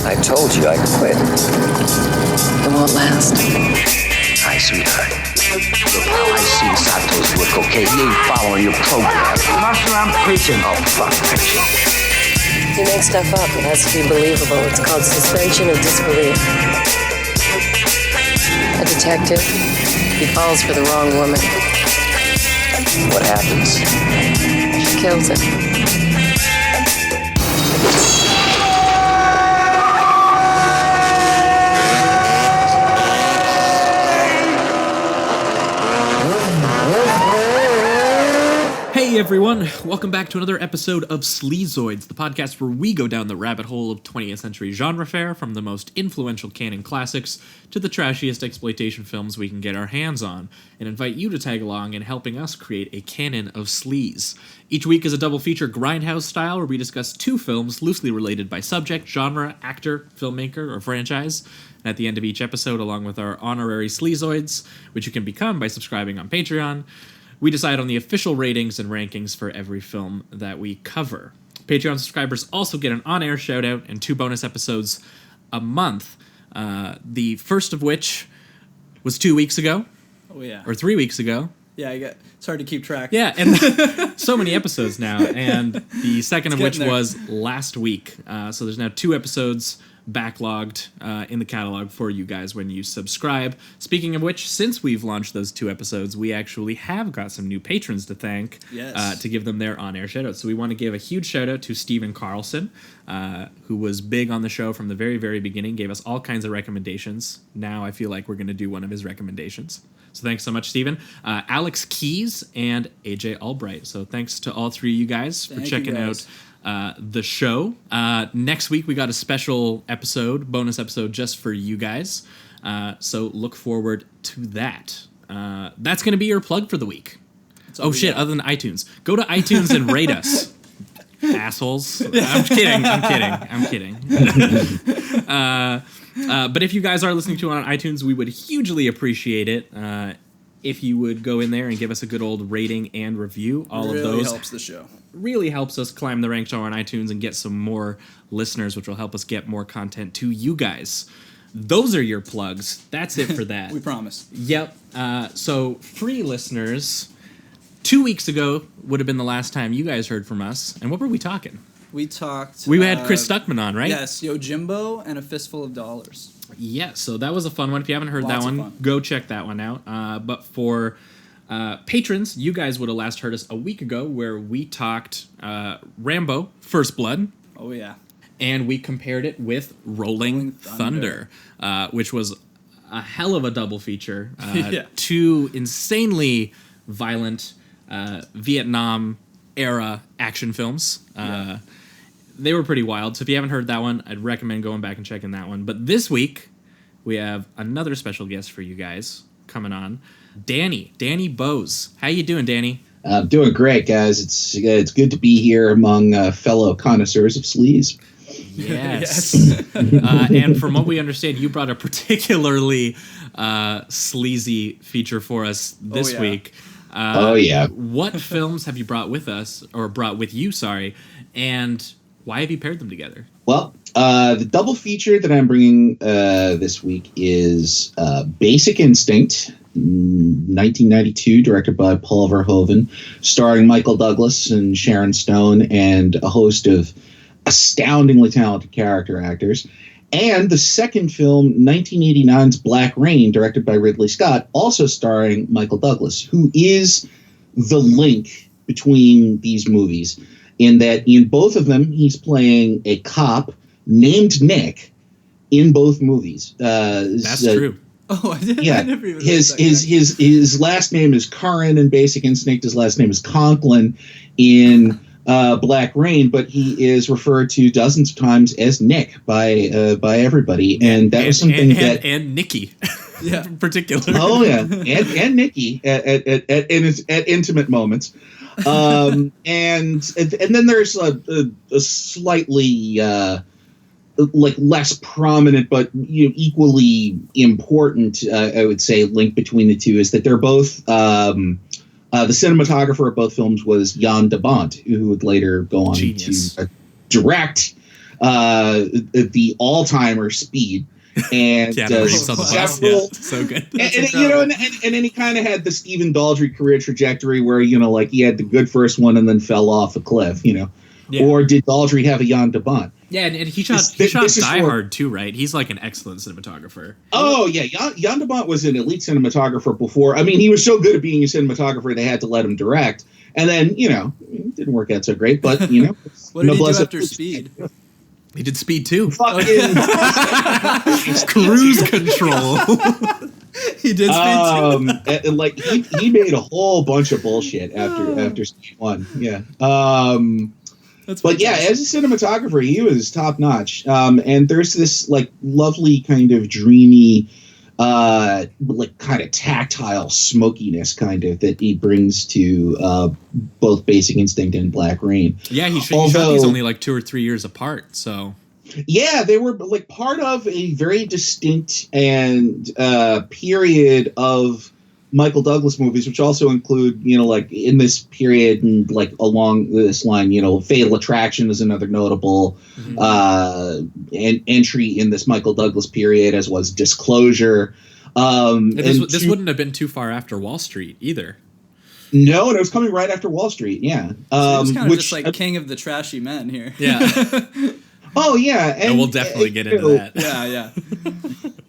I told you I quit. It won't last. Hi, sweetheart. Look, how I see Sato's look, okay? He ain't following your program. Master, I'm preaching. Oh, fuck preaching. You make stuff up. It has to be believable. It's called suspension of disbelief. A detective, he falls for the wrong woman. What happens? She kills him. Hey everyone, welcome back to another episode of Sleazoids, the podcast where we go down the rabbit hole of 20th century genre fare, from the most influential canon classics to the trashiest exploitation films we can get our hands on, and invite you to tag along in helping us create a canon of sleaze. Each week is a double feature grindhouse style where we discuss two films loosely related by subject, genre, actor, filmmaker, or franchise. And at the end of each episode, along with our honorary Sleazoids, which you can become by subscribing on Patreon, we decide on the official ratings and rankings for every film that we cover. Patreon subscribers also get an on-air shout-out and 2 bonus episodes a month. The first of which was 2 weeks ago. Oh, yeah. Or 3 weeks ago. Yeah, it's hard to keep track. Yeah, and so many episodes now. And the second of which was last week. So there's now 2 episodes backlogged in the catalog for you guys when you subscribe. Speaking of which, since we've launched those 2 episodes, we actually have got some new patrons to thank to give them their on-air shout-outs. So we want to give a huge shout-out to Stephen Carlson, who was big on the show from the very, very beginning, gave us all kinds of recommendations. Now I feel like we're going to do one of his recommendations. So thanks so much, Stephen. Alex Keys and AJ Albright. So thanks to all 3 of you guys for checking out the show. Next week we got a special episode, bonus episode just for you guys. So look forward to that. That's going to be your plug for the week. Oh shit, other than iTunes. Go to iTunes and rate us. Assholes. I'm kidding. But if you guys are listening to it on iTunes, we would hugely appreciate it. If you would go in there and give us a good old rating and review. All of those helps the show. Really helps us climb the ranks on iTunes and get some more listeners, which will help us get more content to you guys. Those are your plugs. That's it for that. We promise. Yep. So free listeners, 2 weeks ago would have been the last time you guys heard from us. And what were we talking? We talked... We had Chris Stuckman on, right? Yes, Yojimbo and A Fistful of Dollars. Yeah, so that was a fun one. If you haven't heard that one, go check that one out. But for patrons, you guys would have last heard us a week ago where we talked Rambo, First Blood. Oh, yeah. And we compared it with Rolling Thunder, which was a hell of a double feature. 2 insanely violent Vietnam-era action films. They were pretty wild. So if you haven't heard that one, I'd recommend going back and checking that one. But this week, we have another special guest for you guys coming on. Danny Bose. How you doing, Danny? I'm doing great, guys. It's good to be here among fellow connoisseurs of sleaze. Yes. And from what we understand, you brought a particularly sleazy feature for us this week. What films have you brought with us, or brought with you, sorry, and why have you paired them together? Well, the double feature that I'm bringing this week is Basic Instinct, 1992, directed by Paul Verhoeven, starring Michael Douglas and Sharon Stone and a host of astoundingly talented character actors. And the second film, 1989's Black Rain, directed by Ridley Scott, also starring Michael Douglas, who is the link between these movies, in that in both of them, he's playing a cop named Nick in both movies. That's true. Oh, I didn't. Yeah, I never even his last name is Curran in Basic Instinct. His last name is Conklin in Black Rain, but he is referred to dozens of times as Nick by everybody, and that was something and Nikki, in particular. Oh yeah, and Nikki at intimate moments, and then there's a slightly like less prominent but equally important, I would say, link between the two is that they're both. The cinematographer of both films was Jan de Bont, who would later go on to direct the all-timer Speed. And Keanu Reeves on the bus. Yeah, so good. And then he kind of had the Stephen Daldry career trajectory where, like he had the good first one and then fell off a cliff, Yeah. Or did Daldry have a Jan de Bont? Yeah, and he shot Die Hard too, right? He's like an excellent cinematographer. Oh, yeah. Jan de Bont was an elite cinematographer before. I mean, he was so good at being a cinematographer, they had to let him direct. And then, it didn't work out so great, but, What did he do after Speed? He did Speed 2. Fucking Cruise Control. He did Speed 2. And like he made a whole bunch of bullshit after Speed 1. Yeah. But yeah, as a cinematographer, he was top notch. And there's this like lovely kind of dreamy, like kind of tactile smokiness kind of that he brings to both Basic Instinct and Black Rain. Yeah, he shot these only like 2 or 3 years apart. So yeah, they were like part of a very distinct and period of Michael Douglas movies, which also include, like in this period and like along this line, Fatal Attraction is another notable entry in this Michael Douglas period, as was Disclosure. This wouldn't have been too far after Wall Street either. No, and it was coming right after Wall Street. Yeah, so it was kind of just like king of the trashy men here. Yeah. Oh yeah, and we'll definitely get into that. Yeah.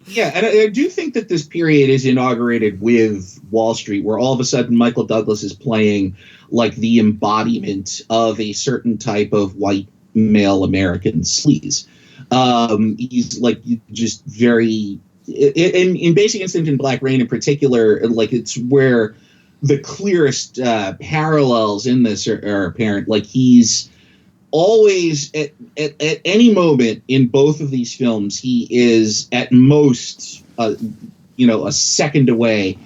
Yeah, and I do think that this period is inaugurated with Wall Street, where all of a sudden Michael Douglas is playing like the embodiment of a certain type of white male American sleaze. He's like just very in Basic Instinct and Black Rain in particular, like it's where the clearest parallels in this are apparent. Like he's always at any moment in both of these films, he is at most a second away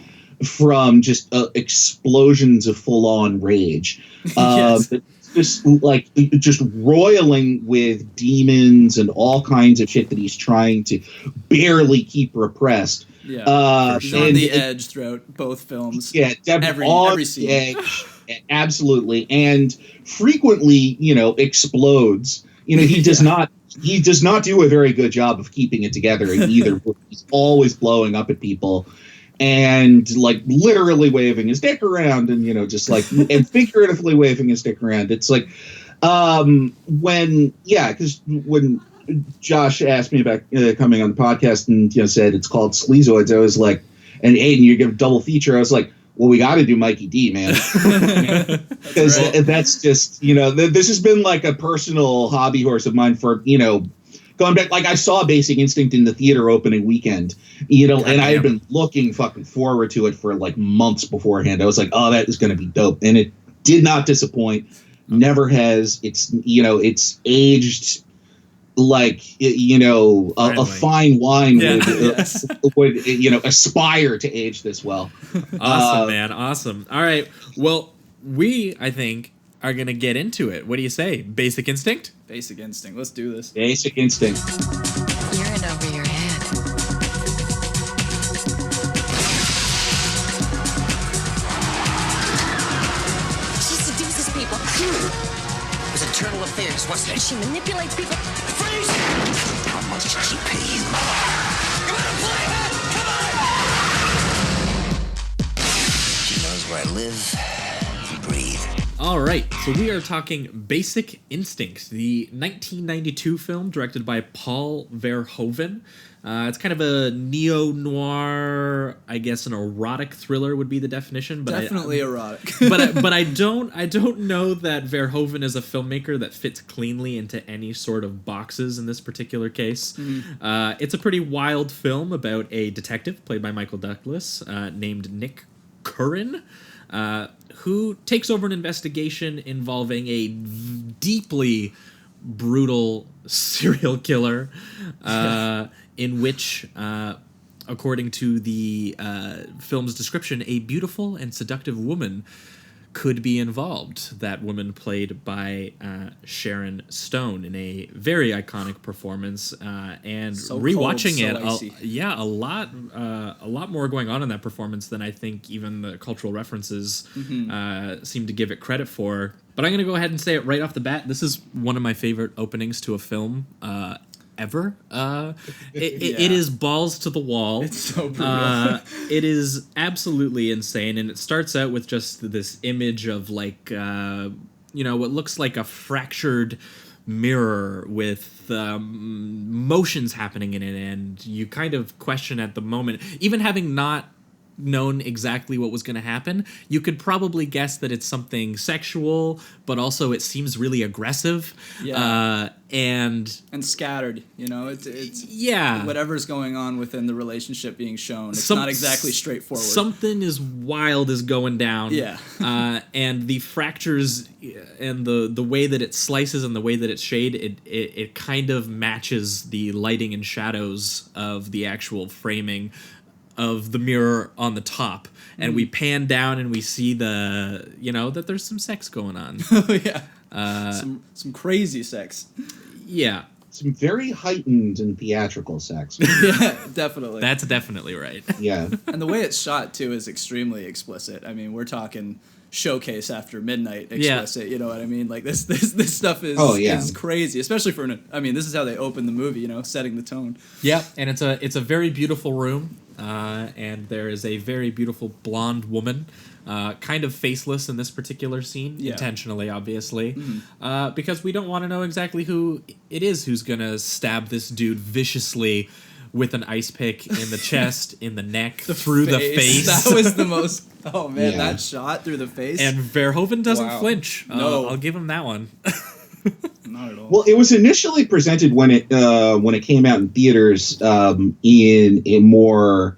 from just explosions of full-on rage. Yes. Just roiling with demons and all kinds of shit that he's trying to barely keep repressed. Yeah, he's on the edge throughout both films. Yeah, every scene. Edge, absolutely, and frequently, explodes. He does not. He does not do a very good job of keeping it together in either. He's always blowing up at people, and like literally waving his dick around, and just like and figuratively waving his dick around. It's like because when Josh asked me about coming on the podcast and said it's called Sleazoids, I was like, and Aiden, you give a double feature. I was like, well, we got to do Mikey D, man, because that's just this has been like a personal hobby horse of mine for going back. Like I saw Basic Instinct in the theater opening weekend, and I had been looking fucking forward to it for like months beforehand. I was like, oh, that is going to be dope, and it did not disappoint. Never has. It's it's aged like a fine wine would aspire to age this well. Awesome, man. Awesome. All right. Well, I think are gonna get into it. What do you say? Basic Instinct? Basic Instinct. Let's do this. Basic Instinct. You're in over your head. She seduces people. It was internal affairs, wasn't it? She manipulates people. Freeze! How much did she pay you? You wanna play it? Come on! She knows where I live and breathe. All right, so we are talking Basic Instinct, the 1992 film directed by Paul Verhoeven. It's kind of a neo-noir, I guess an erotic thriller would be the definition. But definitely erotic. but I don't know that Verhoeven is a filmmaker that fits cleanly into any sort of boxes in this particular case. Mm-hmm. It's a pretty wild film about a detective played by Michael Douglas named Nick Curran, who takes over an investigation involving a deeply brutal serial killer, in which, according to the film's description, a beautiful and seductive woman could be involved. That woman played by Sharon Stone in a very iconic performance, and So rewatching cold, so it, icy. a lot more going on in that performance than I think even the cultural references seem to give it credit for. But I'm going to go ahead and say it right off the bat. This is one of my favorite openings to a film ever. It is balls to the wall. It's so brutal. It is absolutely insane, and it starts out with just this image of like what looks like a fractured mirror with motions happening in it, and you kind of question at the moment, even having not known exactly what was going to happen, you could probably guess that it's something sexual, but also it seems really aggressive. And scattered, it's whatever's whatever's going on within the relationship being shown. It's not exactly straightforward. Something is wild is going down. And the fractures and the way that it slices and the way that it's shaded, it kind of matches the lighting and shadows of the actual framing of the mirror on the top, and we pan down and we see that there's some sex going on. Some crazy sex. Yeah, some very heightened and theatrical sex. Yeah, definitely. That's definitely right. Yeah, and the way it's shot too is extremely explicit. I mean, we're talking Showcase after midnight explicit. You know what I mean? Like this stuff is is crazy, especially for this is how they open the movie. Setting the tone. Yeah, and it's a very beautiful room. And there is a very beautiful blonde woman, kind of faceless in this particular scene, intentionally, obviously, because we don't want to know exactly who it is who's going to stab this dude viciously with an ice pick in the chest, in the neck, through the face. That was the most... Oh, man, that shot through the face. And Verhoeven doesn't flinch. No. I'll give him that one. Not at all. Well, it was initially presented when it came out in theaters in a more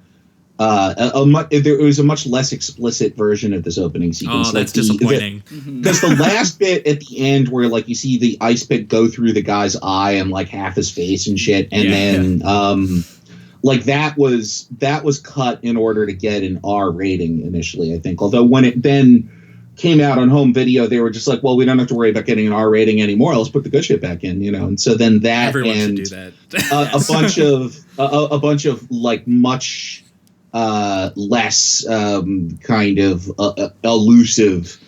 there was a much less explicit version of this opening sequence. Oh, that's disappointing. Because the last bit at the end where like you see the ice pick go through the guy's eye and like half his face and shit, and then like that was cut in order to get an R rating initially, I think. Although when it then came out on home video, they were just like, well, we don't have to worry about getting an R rating anymore. Let's put the good shit back in, And so then that everyone and should do that. a bunch of like much less kind of elusive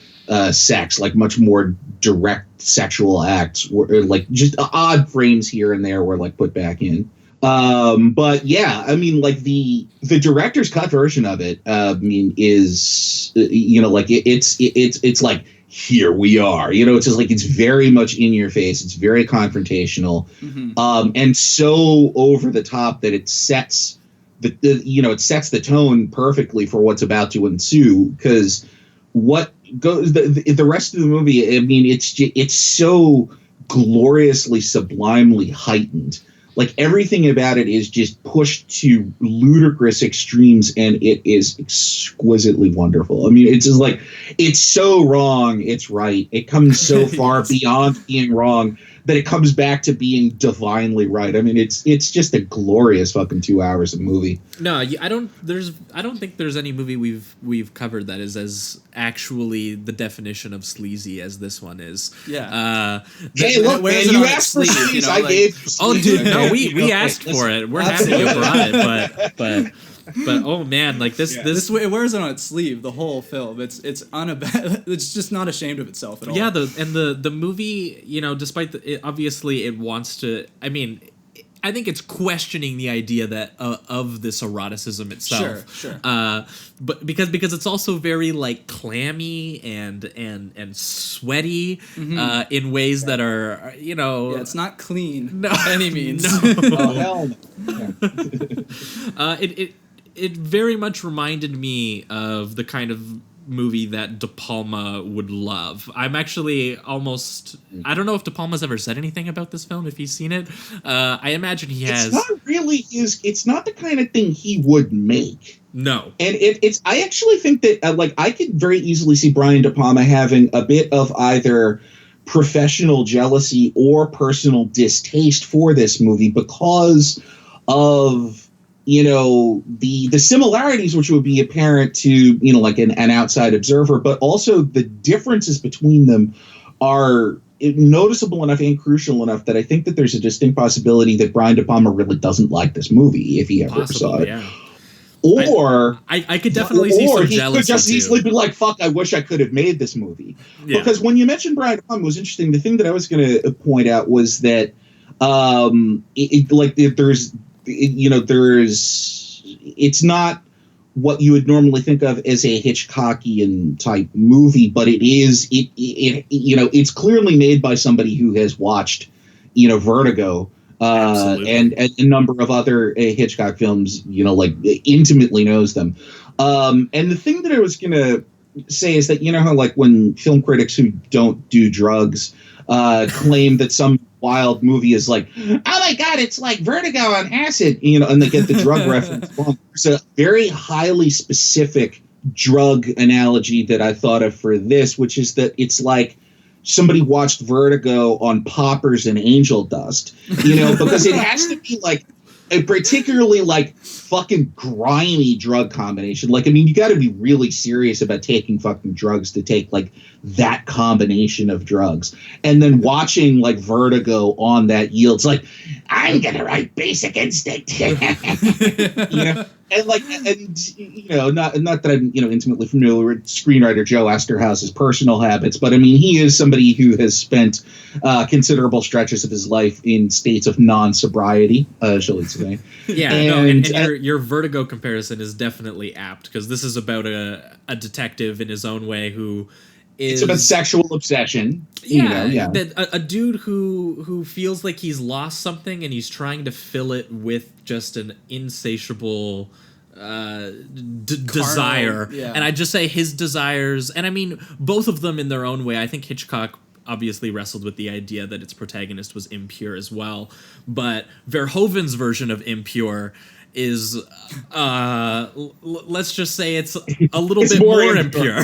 sex, like much more direct sexual acts, or like just odd frames here and there were like put back in. But yeah, I mean, like the director's cut version of it, is like it's like, here we are, it's just like, it's very much in your face. It's very confrontational, and so over the top that it sets it sets the tone perfectly for what's about to ensue. Because what goes the rest of the movie, I mean, it's so gloriously, sublimely heightened. Like everything about it is just pushed to ludicrous extremes, and it is exquisitely wonderful. I mean, it's just like, it's so wrong, it's right. It comes so far beyond being wrong that it comes back to being divinely right. I mean, it's just a glorious fucking 2 hours of movie. No, I don't think there's any movie we've covered that is as actually the definition of sleazy as this one is. Yeah. Hey, look, man, you asked for sleaze, I gave you sleaze. Oh, dude, no, we asked for it. We're happy you brought it, but oh man, like this it wears it on its sleeve the whole film. It's it's just not ashamed of itself at all. Yeah, the movie, despite obviously it wants to. I mean, I think it's questioning the idea that of this eroticism itself. Sure. But because it's also very like clammy and sweaty in ways that are Yeah, it's not clean No. by any means. No. Oh, hell no. It very much reminded me of the kind of movie that De Palma would love. I'm actually almost... I don't know if De Palma's ever said anything about this film, if he's seen it. I imagine he has. It's not really it's not the kind of thing he would make. No. And it's... I actually think that, I could very easily see Brian De Palma having a bit of either professional jealousy or personal distaste for this movie because of the similarities which would be apparent to, like an outside observer, but also the differences between them are noticeable enough and crucial enough that I think that there's a distinct possibility that Brian De Palma really doesn't like this movie if he ever saw it. Yeah. Or I could definitely see some jealousy. Or he could just easily be like, fuck, I wish I could have made this movie. Yeah. Because when you mentioned Brian De Palma, it was interesting. The thing that I was going to point out was that it's not what you would normally think of as a Hitchcockian type movie, but it's clearly made by somebody who has watched, Vertigo, and a number of other Hitchcock films, intimately knows them. And the thing that I was going to say is that, how like when film critics who don't do drugs claim that some wild movie is like, oh my God, it's like Vertigo on acid, and they get the drug reference wrong. There's a very highly specific drug analogy that I thought of for this, which is that it's like somebody watched Vertigo on poppers and angel dust, because it has to be like a particularly like fucking grimy drug combination. Like, I mean, you got to be really serious about taking fucking drugs to take like that combination of drugs. And then watching like Vertigo on that yields like, I'm going to write Basic Instinct. And not that I'm, intimately familiar with screenwriter Joe Esterhouse's personal habits, but I mean, he is somebody who has spent considerable stretches of his life in states of non-sobriety, shall we say. Yeah, and your Vertigo comparison is definitely apt, because this is about a detective in his own way who is... It's about sexual obsession. A dude who feels like he's lost something and he's trying to fill it with just an insatiable desire. Yeah. And I just say his desires, and I mean, both of them in their own way. I think Hitchcock obviously wrestled with the idea that its protagonist was impure as well, but Verhoeven's version of impure is let's just say it's a little bit more impure.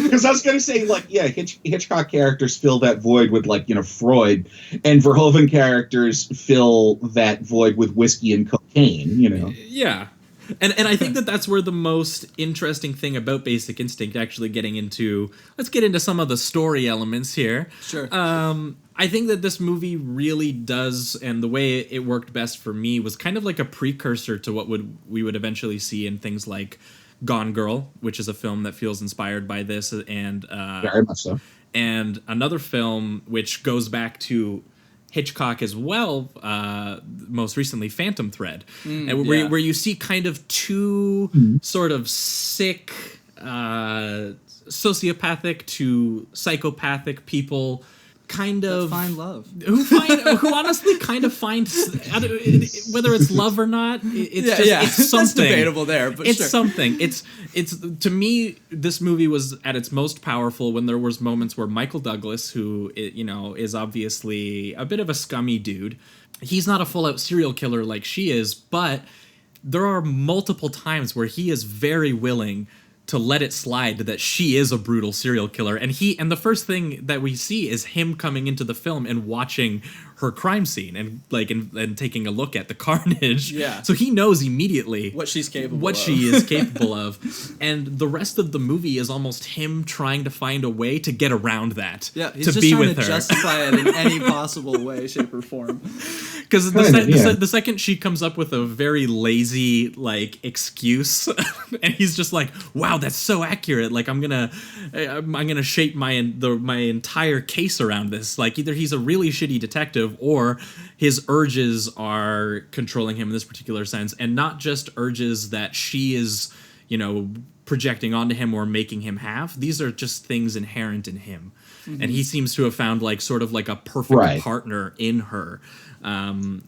Because I was going to say, like, yeah, Hitchcock characters fill that void with, like, Freud, and Verhoeven characters fill that void with whiskey and cocaine, Yeah. And I think that's where the most interesting thing about Basic Instinct, actually let's get into some of the story elements here. Sure. I think that this movie really does, and the way it worked best for me was kind of like a precursor to what we would eventually see in things like Gone Girl, which is a film that feels inspired by this, and very much so. And another film which goes back to Hitchcock as well, most recently Phantom Thread, where you see kind of two sort of sick, sociopathic to psychopathic people kind of find love, who honestly kind of find, whether it's love or not, it's something. That's debatable there, but it's something. It's to me, this movie was at its most powerful when there was moments where Michael Douglas, who is obviously a bit of a scummy dude, he's not a full-out serial killer like she is, but there are multiple times where he is very willing to let it slide that she is a brutal serial killer, and the first thing that we see is him coming into the film and watching her crime scene and and taking a look at the carnage. Yeah. So he knows immediately what she is capable of, and the rest of the movie is almost him trying to find a way to get around that. Yeah, he's to just be trying with to her. justify it in any possible way, shape, or form. Because the second she comes up with a very lazy excuse, and he's just like, "Wow, that's so accurate! Like I'm gonna shape my entire case around this. Like either he's a really shitty detective, or his urges are controlling him in this particular sense, and not just urges that she is, projecting onto him or making him have. These are just things inherent in him, and he seems to have found sort of a perfect partner in her."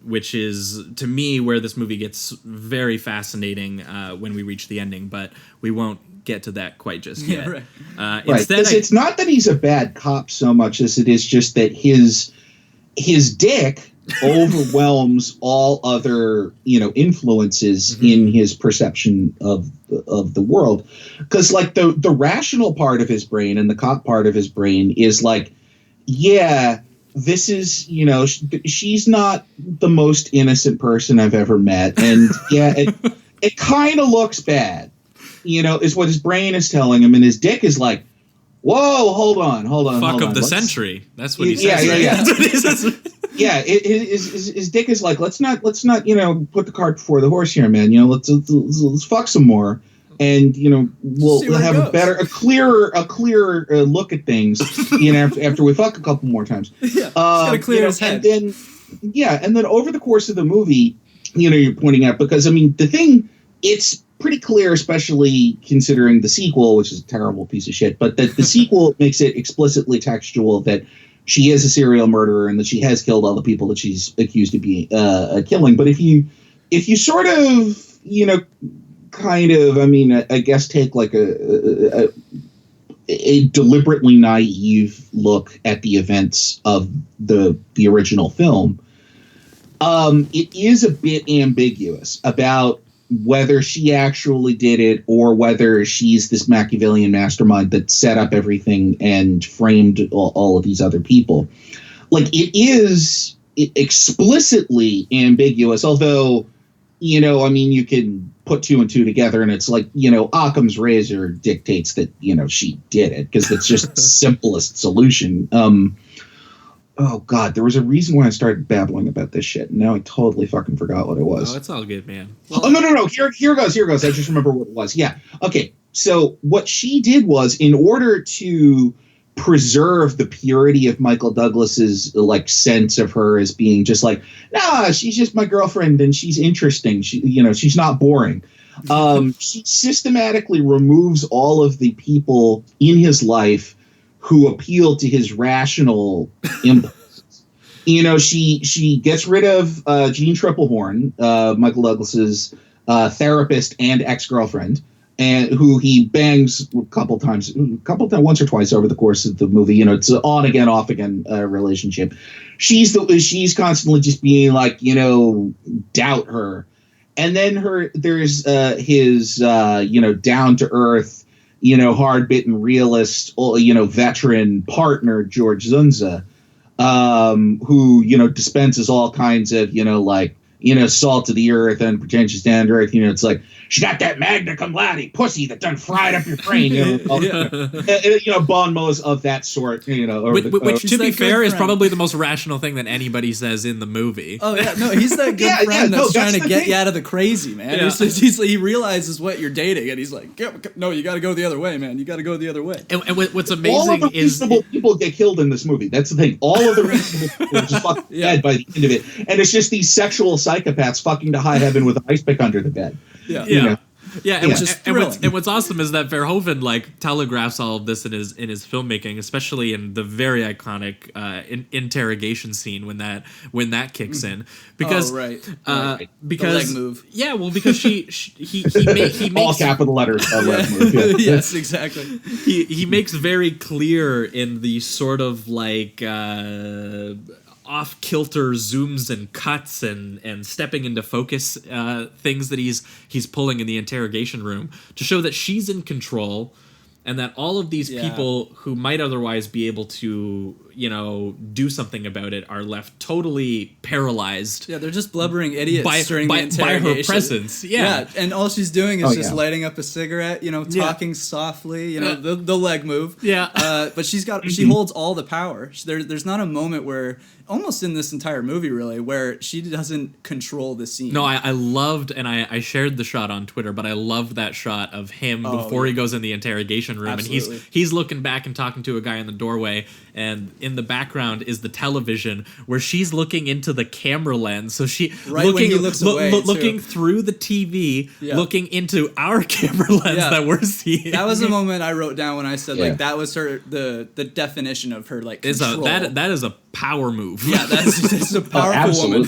Which is, to me, where this movie gets very fascinating when we reach the ending, but we won't get to that quite just yet. Right. Instead, it's not that he's a bad cop so much as it is just that his dick overwhelms all other influences in his perception of the world, because the rational part of his brain and the cop part of his brain is this is, she's not the most innocent person I've ever met. And yeah, it kind of looks bad, is what his brain is telling him. And his dick is like, whoa, hold on. Fuck of the century. That's what he says. Yeah. That's what he says. Yeah, his dick is like, let's not, put the cart before the horse here, man. Let's fuck some more. And we'll have a clearer look at things. After we fuck a couple more times. Yeah, gotta clear his head. And then over the course of the movie, you're pointing out, because the thing, it's pretty clear, especially considering the sequel, which is a terrible piece of shit. But that the sequel makes it explicitly textual that she is a serial murderer and that she has killed all the people that she's accused of being killing. But if you sort of I guess take like a deliberately naive look at the events of the original film, it is a bit ambiguous about whether she actually did it or whether she's this Machiavellian mastermind that set up everything and framed all of these other people. Like, it is explicitly ambiguous, although, you can put two and two together and it's like, Occam's razor dictates that, she did it, because it's just the simplest solution. Oh, God, there was a reason why I started babbling about this shit. And now I totally fucking forgot what it was. Oh, it's all good, man. Well, no. Here goes. I just remember what it was. Yeah. Okay. So what she did was, in order to preserve the purity of Michael Douglas's sense of her as being just like, nah, she's just my girlfriend and she's interesting. She's not boring. She systematically removes all of the people in his life who appeal to his rational impulses. She gets rid of Jean Triplehorn, Michael Douglas's therapist and ex-girlfriend, and who he bangs once or twice over the course of the movie. It's an on again, off again relationship. She's constantly just being like, doubt her. And then there's his down to earth, hard bitten realist, veteran partner, George Zunza, who, dispenses all kinds of, salt to the earth and pretentious down to earth. It's like, she got that magna cum laude pussy that done fried up your brain. Bon mots of that sort. Which to be fair, is probably the most rational thing that anybody says in the movie. Oh yeah, no, he's that good friend that's trying to get you out of the crazy, man. Yeah. He realizes what you're dating, and he's like, no, you got to go the other way, man. You got to go the other way. And what's amazing all of the is reasonable people get killed in this movie. That's the thing. All of the reasonable people are just fucking dead by the end of it, and it's just these sexual psychopaths fucking to high heaven with an ice pick under the bed. Yeah. And what's awesome is that Verhoeven telegraphs all of this in his filmmaking, especially in the very iconic interrogation scene when that kicks in, because because the leg move. Yeah, well, because he makes all capital letters. Leg move. Yeah. Yes, exactly. He makes very clear in the sort of off-kilter zooms and cuts and stepping into focus things that he's pulling in the interrogation room to show that she's in control, and that all of these people who might otherwise be able to do something about it are left totally paralyzed. Yeah, they're just blubbering idiots during the interrogation. By her presence. Yeah, and all she's doing is just lighting up a cigarette, talking softly, the leg move. Yeah, but she holds all the power. There's not a moment where, almost in this entire movie really, where she doesn't control the scene. No, I loved, and I shared the shot on Twitter, but I loved that shot of him before he goes in the interrogation room. Absolutely. And he's looking back and talking to a guy in the doorway, and in the background is the television where she's looking into the camera lens. So she looking through the TV, looking into our camera lens that we're seeing. That was a moment I wrote down when I said that was her the definition of her control. That is a power move. Yeah, that's a powerful woman.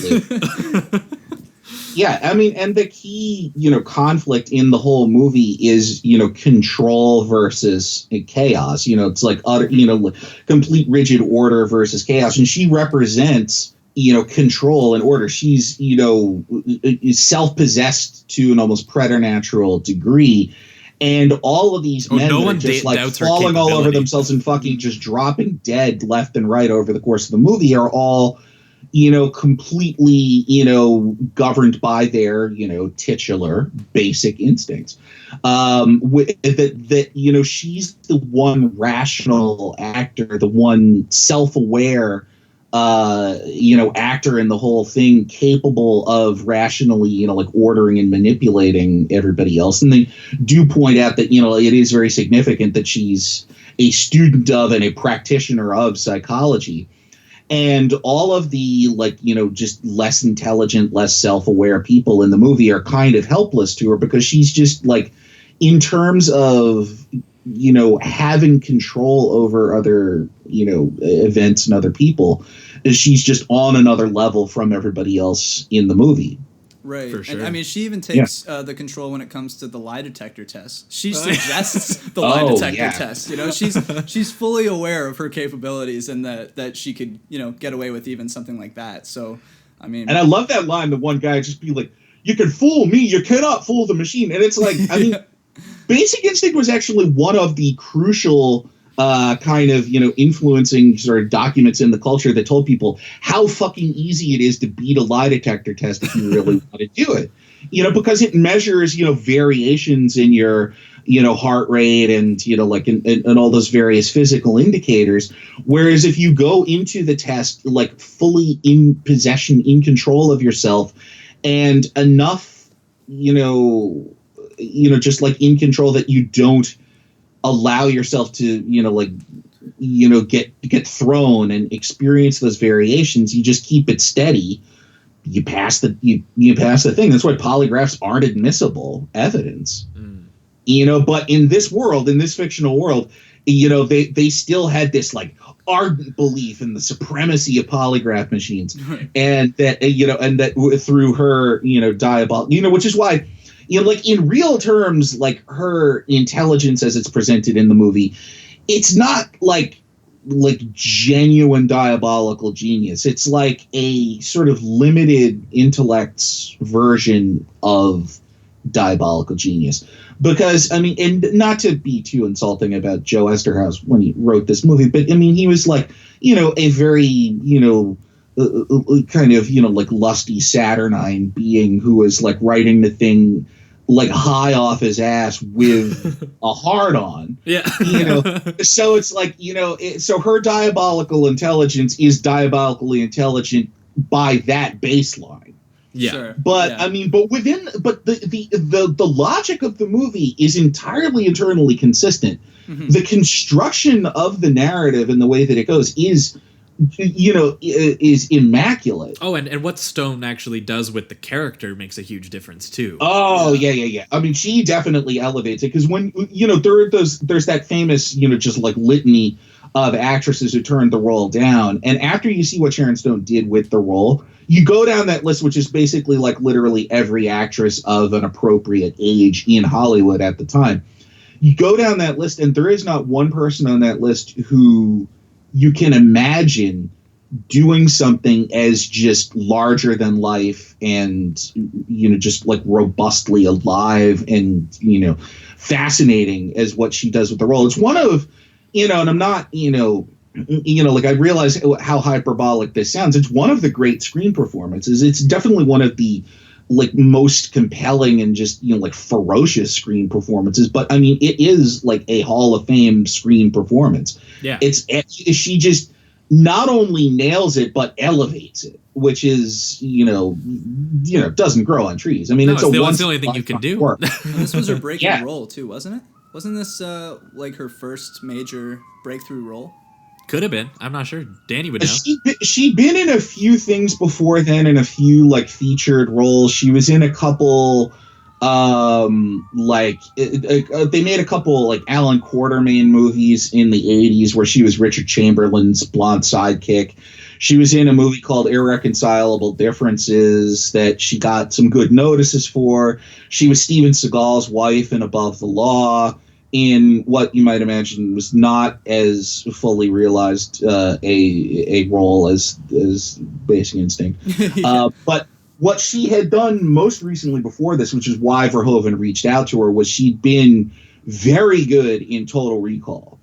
Yeah, and the key, conflict in the whole movie is, control versus chaos. It's like utter, complete rigid order versus chaos. And she represents, control and order. She's, self-possessed to an almost preternatural degree. And all of these men no are just like falling all over themselves and fucking just dropping dead left and right over the course of the movie are all, completely, governed by their, titular basic instincts. That she's the one rational actor, the one self-aware actor in the whole thing, capable of rationally, ordering and manipulating everybody else. And they do point out that, it is very significant that she's a student of and a practitioner of psychology. And all of the, just less intelligent, less self-aware people in the movie are kind of helpless to her because she's just, in terms of, having control over other, events and other people, she's just on another level from everybody else in the movie. Right. For sure. And I mean, she even takes the control when it comes to the lie detector test. She suggests the lie detector test. She's fully aware of her capabilities and that she could, get away with even something like that. So, I mean. And I love that line, the one guy just be like, "You can fool me, you cannot fool the machine." And it's like, I mean, Basic Instinct was actually one of the crucial kind of, influencing sort of documents in the culture that told people how fucking easy it is to beat a lie detector test if you really want to do it. Because it measures, variations in your, heart rate and, and all those various physical indicators. Whereas if you go into the test, fully in possession, in control of yourself and enough, just in control that you don't allow yourself to, get thrown and experience those variations. You just keep it steady. You pass the thing. That's why polygraphs aren't admissible evidence. But in this world, in this fictional world, they still had this ardent belief in the supremacy of polygraph machines, and that through her, diabolical, which is why. In real terms, her intelligence as it's presented in the movie, it's not like genuine diabolical genius. It's like a sort of limited intellect's version of diabolical genius. Because, I mean, and not to be too insulting about Joe Esterhaus when he wrote this movie, but, I mean, he was a very, kind of, lusty Saturnine being who was, writing the thing high off his ass with a hard on. Yeah. So it's so her diabolical intelligence is diabolically intelligent by that baseline. Yeah. Sure. But yeah. I mean, but the logic of the movie is entirely internally consistent. Mm-hmm. The construction of the narrative and the way that it goes is immaculate. Oh, and what Stone actually does with the character makes a huge difference too. Oh, yeah. I mean, she definitely elevates it because when there's that famous just litany of actresses who turned the role down, and after you see what Sharon Stone did with the role, you go down that list, which is basically literally every actress of an appropriate age in Hollywood at the time. You go down that list, and there is not one person on that list who you can imagine doing something as just larger than life and, just robustly alive and, fascinating as what she does with the role. It's one of, and I'm not, I realize how hyperbolic this sounds. It's one of the great screen performances. It's definitely one of the most compelling and just, ferocious screen performances. But I mean, it is a Hall of Fame screen performance. Yeah. She just not only nails it, but elevates it, which is, doesn't grow on trees. I mean, it's the only thing you can do. And this was her breaking role too, wasn't it? Wasn't this her first major breakthrough role? Could have been. I'm not sure. Danny would know. She'd been in a few things before then, in a few featured roles. She was in a couple, they made a couple Alan Quartermain movies in the 80s where she was Richard Chamberlain's blonde sidekick. She was in a movie called Irreconcilable Differences that she got some good notices for. She was Steven Seagal's wife in Above the Law, in what you might imagine was not as fully realized a role as Basic Instinct. But what she had done most recently before this, which is why Verhoeven reached out to her, was she'd been very good in Total Recall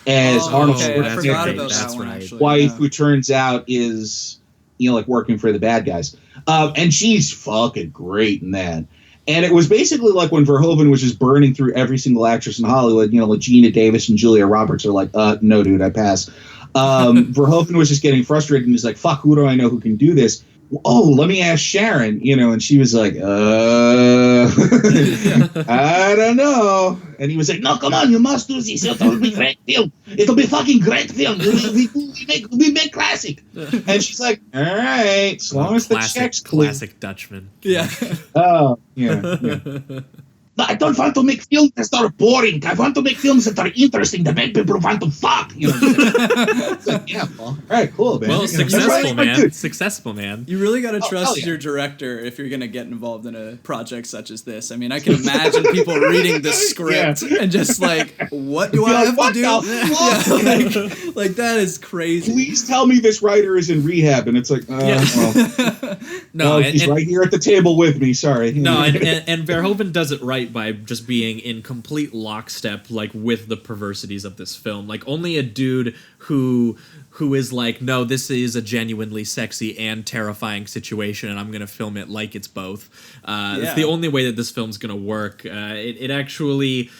as Arnold Schwarzenegger's wife, who turns out is, like working for the bad guys. And she's fucking great in that. And it was basically like when Verhoeven was just burning through every single actress in Hollywood, like Gina Davis and Julia Roberts are like, no, dude, I pass. Verhoeven was just getting frustrated and he's like, fuck, who do I know who can do this? Oh, let me ask Sharon, and she was like, I don't know. And he was like, no, come on, you must do this. It'll be great film. It'll be fucking great film. We make classic. And she's like, all right, as long as the check's clear. Classic Dutchman. Yeah. Oh, yeah. I don't want to make films that are boring. I want to make films that are interesting, that make people want to fuck. It's like, yeah, well, all right, cool, man. Well, successful, man. Successful, man. You really got to trust your director if you're going to get involved in a project such as this. I mean, I can imagine people reading the script and just like, what do I have to do? Like, that is crazy. Please tell me this writer is in rehab. And it's like, he's right here at the table with me. Sorry. No, and Verhoeven does it right by just being in complete lockstep, like, with the perversities of this film. Like, only a dude who is like, no, this is a genuinely sexy and terrifying situation, and I'm gonna film it like it's both. It's the only way that this film's gonna work. It actually,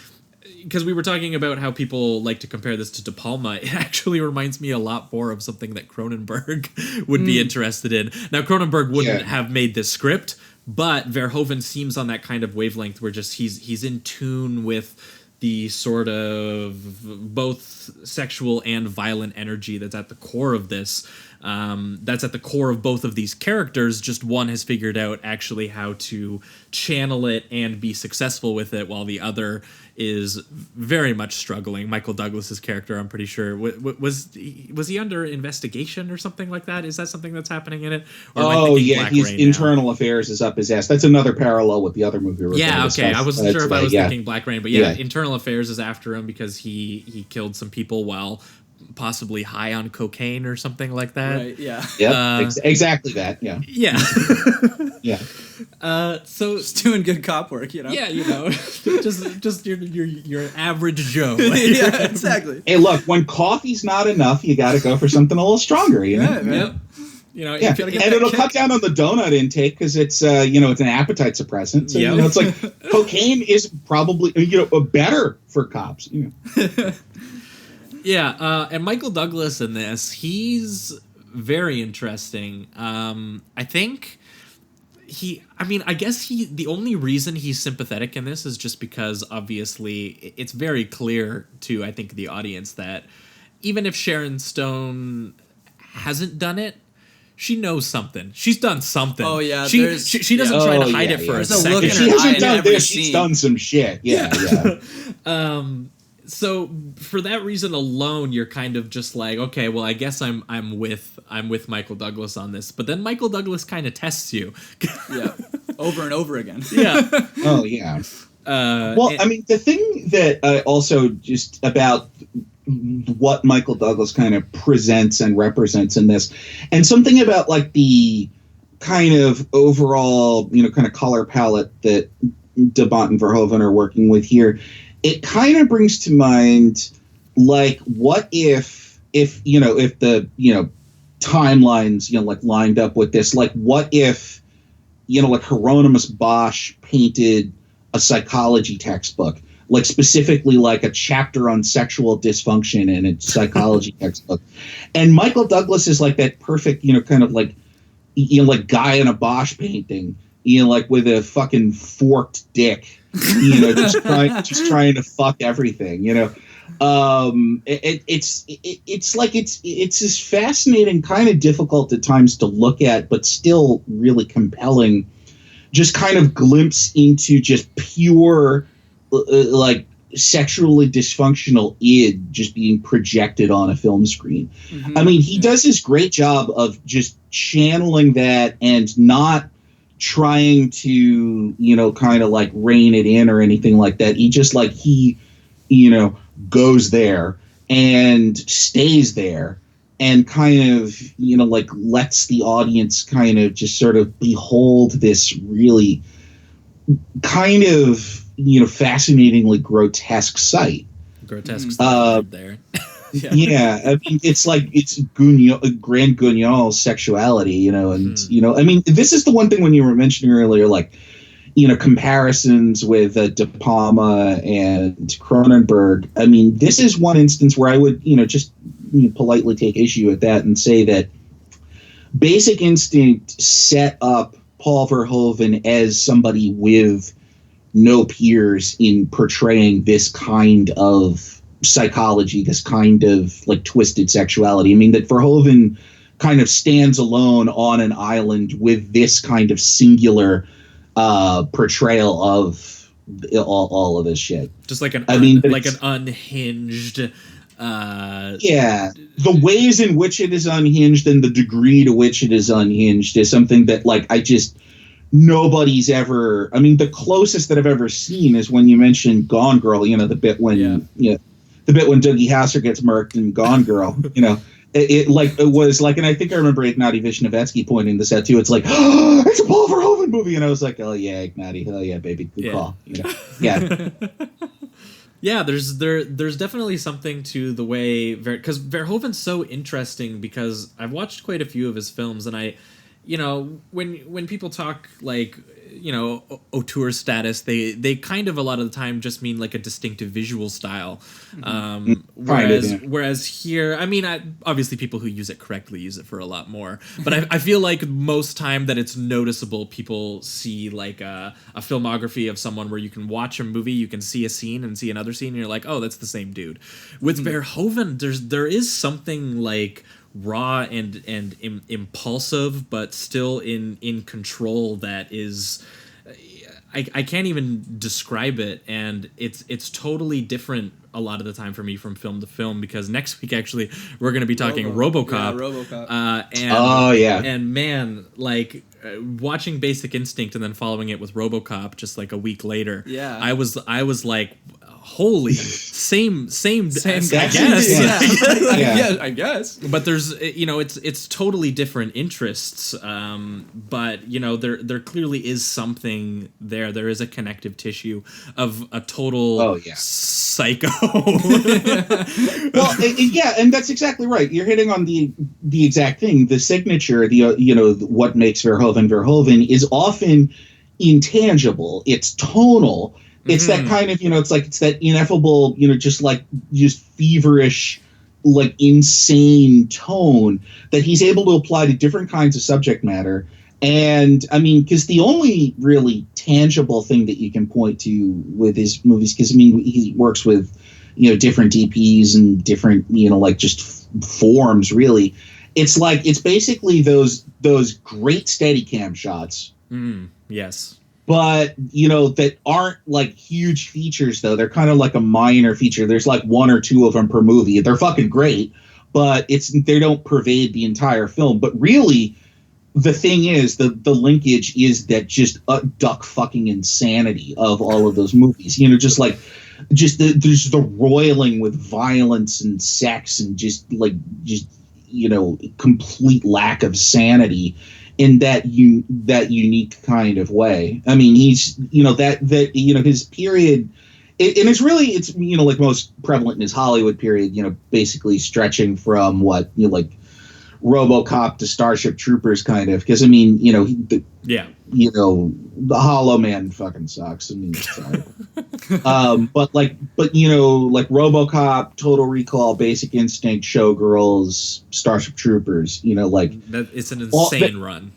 because we were talking about how people like to compare this to De Palma, it actually reminds me a lot more of something that Cronenberg would be interested in. Now, Cronenberg wouldn't have made this script, but Verhoeven seems on that kind of wavelength where just he's in tune with the sort of both sexual and violent energy that's at the core of this. That's at the core of both of these characters. Just one has figured out actually how to channel it and be successful with it, while the other is very much struggling. Michael Douglas's character, I'm pretty sure, was he under investigation or something like that? Is that something that's happening in it? Or his internal affairs is up his ass. That's another parallel with the other movie. I wasn't sure if I was thinking Black Rain, but internal affairs is after him because he killed some people while possibly high on cocaine or something like that. Right, yeah. Exactly that, yeah. Yeah. Yeah. So just doing good cop work, Yeah, just your average Joe. Yeah, exactly. Hey, look, when coffee's not enough, you got to go for something a little stronger, Yeah, man. Yep. And it'll cut down on the donut intake because it's it's an appetite suppressant. So it's like cocaine is probably better for cops. Yeah, and Michael Douglas in this, he's very interesting. I think I guess the only reason he's sympathetic in this is just because obviously it's very clear to, I think, the audience that even if Sharon Stone hasn't done it, she knows something. She's done something. Oh yeah, she doesn't try to hide it for a second. If she hasn't done this, she's done some shit. Yeah. So for that reason alone, you're kind of just like, okay, well, I guess I'm with Michael Douglas on this. But then Michael Douglas kind of tests you. Yeah, over and over again. Yeah. Oh yeah. The thing that also just about what Michael Douglas kind of presents and represents in this, and something about like the kind of overall, kind of color palette that de Bont and Verhoeven are working with here. It kind of brings to mind, like, what if the timelines, like, lined up with this? Like, what if, like, Hieronymus Bosch painted a psychology textbook, like, specifically, like, a chapter on sexual dysfunction in a psychology textbook. And Michael Douglas is, like, that perfect, kind of, like, like, guy in a Bosch painting, like, with a fucking forked dick. Just trying to fuck everything. It's this fascinating, kind of difficult at times to look at, but still really compelling. Just kind of glimpse into just pure, like, sexually dysfunctional id just being projected on a film screen. Mm-hmm. I mean, he does this great job of just channeling that and not trying to, kind of like rein it in or anything like that. He just like, goes there and stays there and kind of, like lets the audience kind of just sort of behold this really kind of, fascinatingly grotesque sight. Grotesque there. Yeah, I mean, it's Grand Guignol's sexuality, and I mean, this is the one thing when you were mentioning earlier, like, comparisons with De Palma and Cronenberg. I mean, this is one instance where I would, just politely take issue with that and say that Basic Instinct set up Paul Verhoeven as somebody with no peers in portraying this kind of psychology, this kind of like twisted sexuality. I mean, that Verhoeven kind of stands alone on an island with this kind of singular portrayal of all of this shit. Just like an unhinged. The ways in which it is unhinged and the degree to which it is unhinged is something that, like, nobody's ever. I mean, the closest that I've ever seen is when you mentioned Gone Girl. The bit when the bit when Dougie Hauser gets murked in Gone Girl. It was like, and I think I remember Ignatiy Vishnevetsky pointing this out too. It's like, oh, it's a Paul Verhoeven movie, and I was like, oh yeah, Ignatiy, hell yeah, baby, good call. Yeah. Yeah, there's definitely something to the way, because Verhoeven's so interesting, because I've watched quite a few of his films, and I, when people talk like, auteur status, they kind of a lot of the time just mean like a distinctive visual style. Whereas here, I mean, obviously people who use it correctly use it for a lot more, but I feel like most time that it's noticeable, people see like a filmography of someone where you can watch a movie, you can see a scene and see another scene, and you're like, oh, that's the same dude. With Verhoeven, there is something like raw and impulsive, but still in control that is, I can't even describe it, and it's totally different a lot of the time for me from film to film, because next week actually we're going to be talking RoboCop. Yeah, RoboCop. And man, like watching Basic Instinct and then following it with RoboCop just like a week later. Yeah, I was like, holy, same I guess. Yeah, I guess. But there's, it's totally different interests. But there clearly is something there. There is a connective tissue of a total psycho. Well, and that's exactly right. You're hitting on the exact thing. The signature, what makes Verhoeven is often intangible. It's tonal. It's that kind of, it's that ineffable, just feverish, like insane tone that he's able to apply to different kinds of subject matter. And I mean, because the only really tangible thing that you can point to with his movies, because I mean, he works with, different DPs and different, just forms, really. It's like, it's basically those great Steadicam shots. Yes. But, that aren't like huge features, though. They're kind of like a minor feature. There's like one or two of them per movie. They're fucking great, but they don't pervade the entire film. But really, the thing is, the linkage is that just duck fucking insanity of all of those movies. There's the roiling with violence and sex and complete lack of sanity in that unique kind of way. I mean, he's his period, and it's like most prevalent in his Hollywood period. Basically stretching from what RoboCop to Starship Troopers, kind of, because I mean, the Hollow Man fucking sucks. I mean, sorry. but RoboCop, Total Recall, Basic Instinct, Showgirls, Starship Troopers, it's an insane run.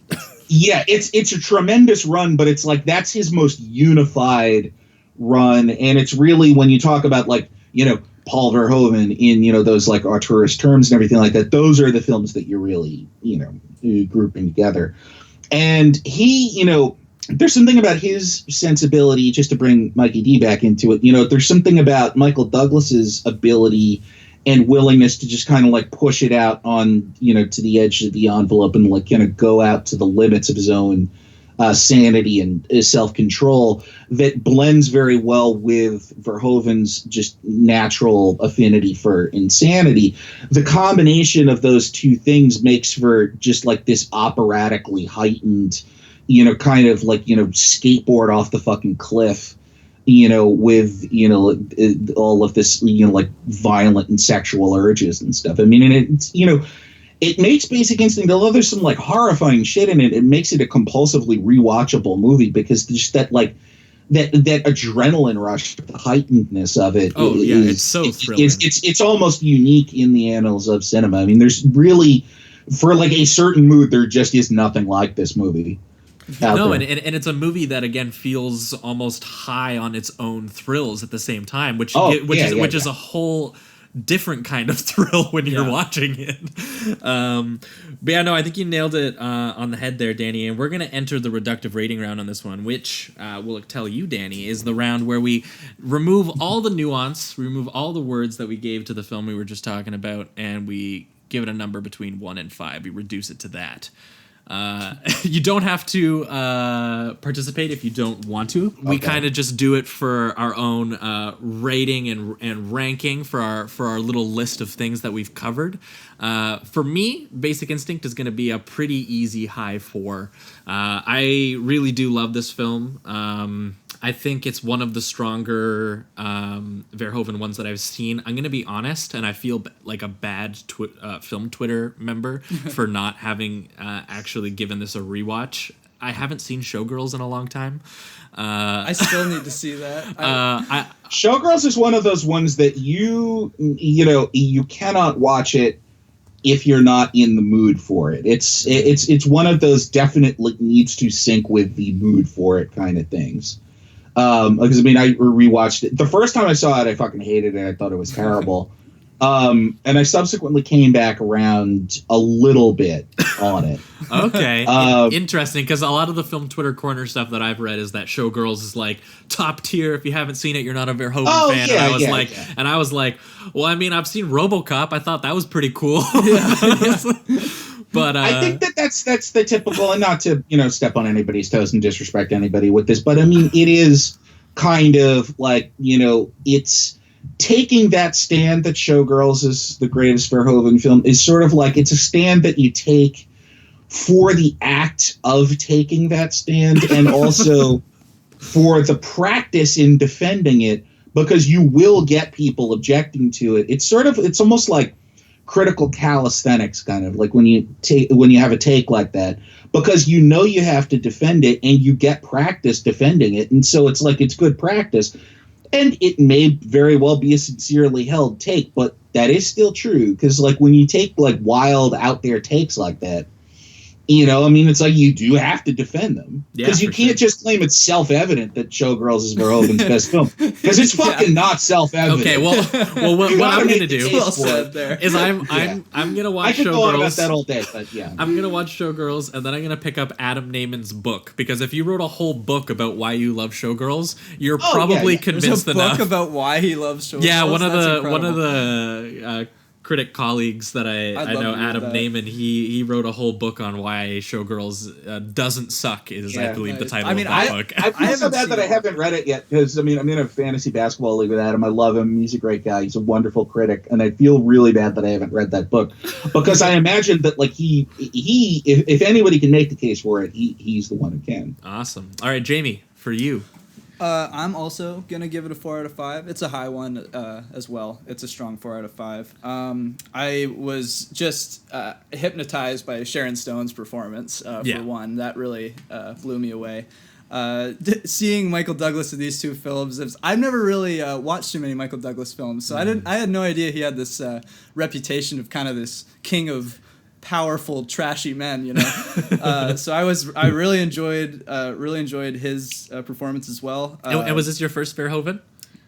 Yeah, it's a tremendous run, but it's like that's his most unified run, and it's really, when you talk about Paul Verhoeven in those like auteurist terms and everything like that, those are the films that you're really grouping together. And he, there's something about his sensibility, just to bring Mikey D back into it. There's something about Michael Douglas's ability and willingness to just kind of like push it out on, to the edge of the envelope and like kind of go out to the limits of his own sanity and self-control, that blends very well with Verhoeven's just natural affinity for insanity. The combination of those two things makes for just like this operatically heightened, kind of like, skateboard off the fucking cliff with all of this like violent and sexual urges and stuff. I mean, and it's it makes Basic Instinct, although there's some like horrifying shit in it, it makes it a compulsively rewatchable movie because there's that like that adrenaline rush, the heightenedness of it. Oh yeah, it's so thrilling. It's almost unique in the annals of cinema. I mean, there's really, for like a certain mood, there just is nothing like this movie. No, and it's a movie that again feels almost high on its own thrills at the same time, which is a whole different kind of thrill when you're watching it. But yeah, no, I think you nailed it on the head there, Danny. And we're going to enter the reductive rating round on this one, which will tell you, Danny, is the round where we remove all the nuance, remove all the words that we gave to the film we were just talking about, and we give it a number between 1 and 5. We reduce it to that. You don't have to participate if you don't want to. Okay. We kind of just do it for our own rating and ranking for our little list of things that we've covered. For me, Basic Instinct is going to be a pretty easy high 4. I really do love this film. I think it's one of the stronger Verhoeven ones that I've seen. I'm going to be honest, and I feel like a bad film Twitter member for not having actually given this a rewatch. I haven't seen Showgirls in a long time. I still need to see that. Showgirls is one of those ones that you cannot watch it if you're not in the mood for it. It's one of those definitely needs to sync with the mood for it kind of things. Because I mean, I rewatched it. The first time I saw it, I fucking hated it. I thought it was terrible. And I subsequently came back around a little bit on it. Okay. Interesting, because a lot of the film Twitter corner stuff that I've read is that Showgirls is like top tier. If you haven't seen it, you're not a Verhoeven fan. Yeah, and I was like, well, I mean, I've seen RoboCop. I thought that was pretty cool. But I think that's the typical, and not to step on anybody's toes and disrespect anybody with this, but I mean, it is kind of like it's taking that stand that Showgirls is the greatest Verhoeven film is sort of like it's a stand that you take for the act of taking that stand and also for the practice in defending it, because you will get people objecting to it. It's almost like critical calisthenics, kind of like when you have a take like that, because you have to defend it and you get practice defending it, and so it's like it's good practice, and it may very well be a sincerely held take, but that is still true, because like when you take like wild out there takes like that, I mean, it's like you do have to defend them, because you can't just claim it's self-evident that Showgirls is Verhoeven's best film, because it's fucking not self-evident. Okay, well, what I'm going to do is I'm going to watch Showgirls. I could go on about that all day, but yeah. I'm going to watch Showgirls, and then I'm going to pick up Adam Naiman's book, because if you wrote a whole book about why you love Showgirls, you're probably convinced enough. There's a book about why he loves Showgirls? Yeah, one of the critic colleagues that I know, Adam Naiman, he wrote a whole book on why Showgirls doesn't suck, is I believe the title of that book. I feel so bad that I haven't read it yet, because I mean, I'm in a fantasy basketball league with Adam. I love him. He's a great guy. He's a wonderful critic, and I feel really bad that I haven't read that book, because I imagine that like he if anybody can make the case for it, he's the one who can. Awesome. All right, Jamie, for you. I'm also gonna give it a 4 out of 5. It's a high one as well. It's a strong 4 out of 5. I was just hypnotized by Sharon Stone's performance for one. That really blew me away. Seeing Michael Douglas in these two films, I've never really watched too many Michael Douglas films, so I had no idea he had this reputation of kind of this king of powerful, trashy men, so I really enjoyed his performance as well. And was this your first Verhoeven?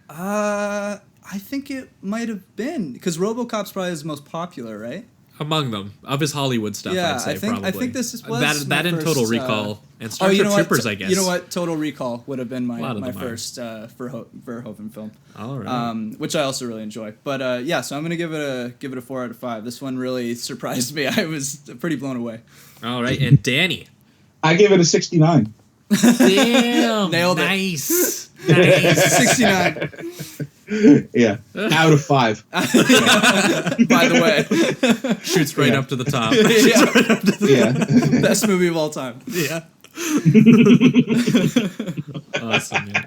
I think it might have been, because RoboCop's probably his most popular, right? Among them, of his Hollywood stuff, yeah, I'd say probably. I think this was that and Total Recall and Starship Troopers, I guess. You know what? Total Recall would have been my first Verhoeven film. All right. Which I also really enjoy. But so I'm gonna give it a 4 out of 5. This one really surprised me. I was pretty blown away. All right, and Danny, I give it a 69. Damn, nailed it. Nice. 69. Yeah, out of 5. By the way, shoots right up to the top. Yeah. Best movie of all time. Yeah. Awesome, man.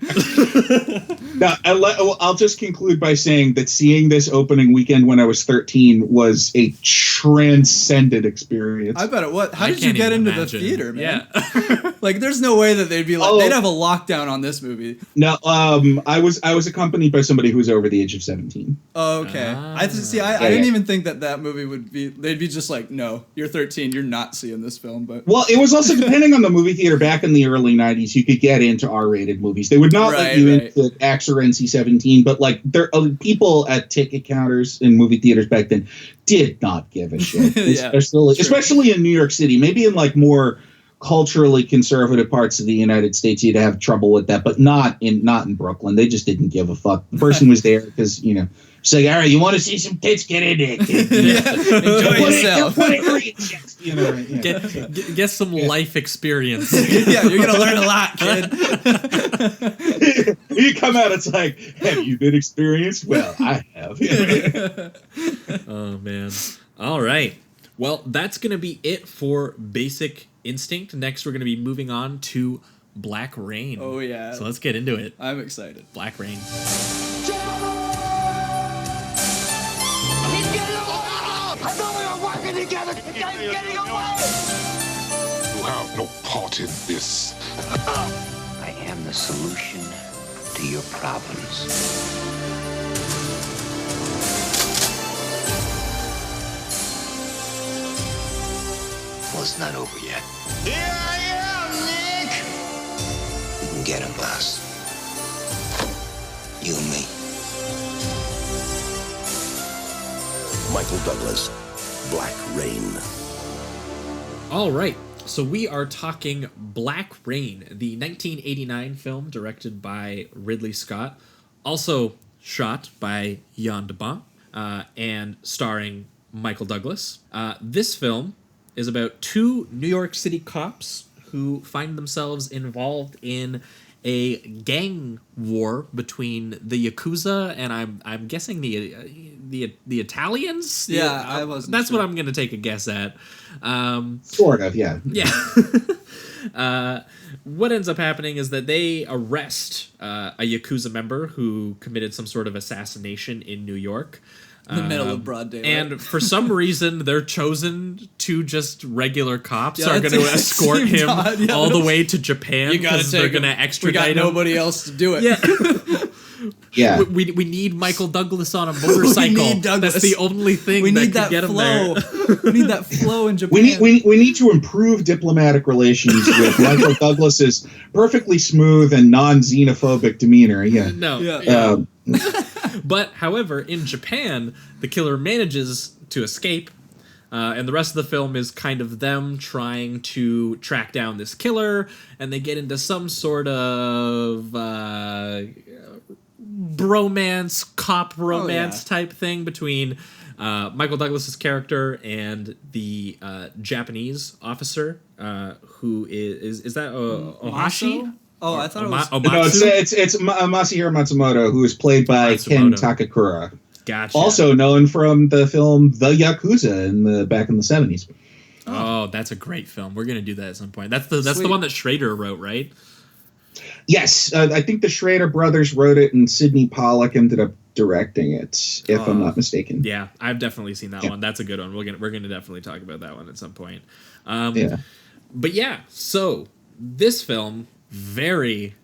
Now, I'll just conclude by saying that seeing this opening weekend when I was 13 was a transcendent experience. I bet it was. How did you get into the theater, man? Yeah. Like, there's no way that they'd be like, they'd have a lockdown on this movie. No, I was accompanied by somebody who was over the age of 17. Oh, okay. I didn't even think that movie would be, they'd be just like, no, you're 13, you're not seeing this film. But well, it was also depending on the movie theater back in the early 90s, you could get into R-rated movies. They would not let you into X or NC-17, but like there people at ticket counters in movie theaters back then did not give a shit. Especially in New York City. Maybe in like more culturally conservative parts of the United States, you'd have trouble with that, but not in Brooklyn. They just didn't give a fuck. The person was there because, you know, it's like, all right, you want to see some tits? Get in there, kid. Enjoy yourself. You know, Get some life experience. Yeah, you're gonna learn a lot, kid. You come out, it's like, have you been experienced? Well, I have. Oh man. All right. Well, that's gonna be it for Basic Instinct. Next, we're gonna be moving on to Black Rain. Oh yeah. So let's get into it. I'm excited. Black Rain. I thought we were working together. The guy's getting away. You have no part in this. I am the solution to your problems. Well, it's not over yet. Here I am, Nick. You can get him, boss. You and me. Michael Douglas, Black Rain. All right. So we are talking Black Rain, the 1989 film directed by Ridley Scott, also shot by Jan de Bont, and starring Michael Douglas. This film is about two New York City cops who find themselves involved in a gang war between the Yakuza and I'm guessing the Italians. Yeah, I wasn't. That's sure. what I'm going to take a guess at. Sort of, yeah. Yeah. What ends up happening is that they arrest a Yakuza member who committed some sort of assassination in New York. In the middle of broad daylight. And for some reason, they're chosen to just regular cops are that going to escort him odd, yeah. all the way to Japan You gotta because they're take going to him. extradite We got him. nobody else to do it. Yeah. Yeah. We need Michael Douglas on a motorcycle. need Douglas. That's the only thing We that need could that get him flow. there. We need that flow in Japan. We need to improve diplomatic relations with Michael Douglas's perfectly smooth and non-xenophobic demeanor. Yeah. No. Yeah. But, however, in Japan, the killer manages to escape, and the rest of the film is kind of them trying to track down this killer, and they get into some sort of bromance, cop romance type thing between Michael Douglas's character and the Japanese officer, who is that Ohashi? Oh, I thought it was... No, it's Masahiro Matsumoto, who is played by Ken Takakura. Gotcha. Also known from the film The Yakuza back in the 70s. Oh, that's a great film. We're gonna do that at some point. That's the one that Schrader wrote, right? Yes, I think the Schrader brothers wrote it, and Sidney Pollack ended up directing it, if I'm not mistaken. Yeah, I've definitely seen that one. That's a good one. We're gonna definitely talk about that one at some point. But yeah, so this film, very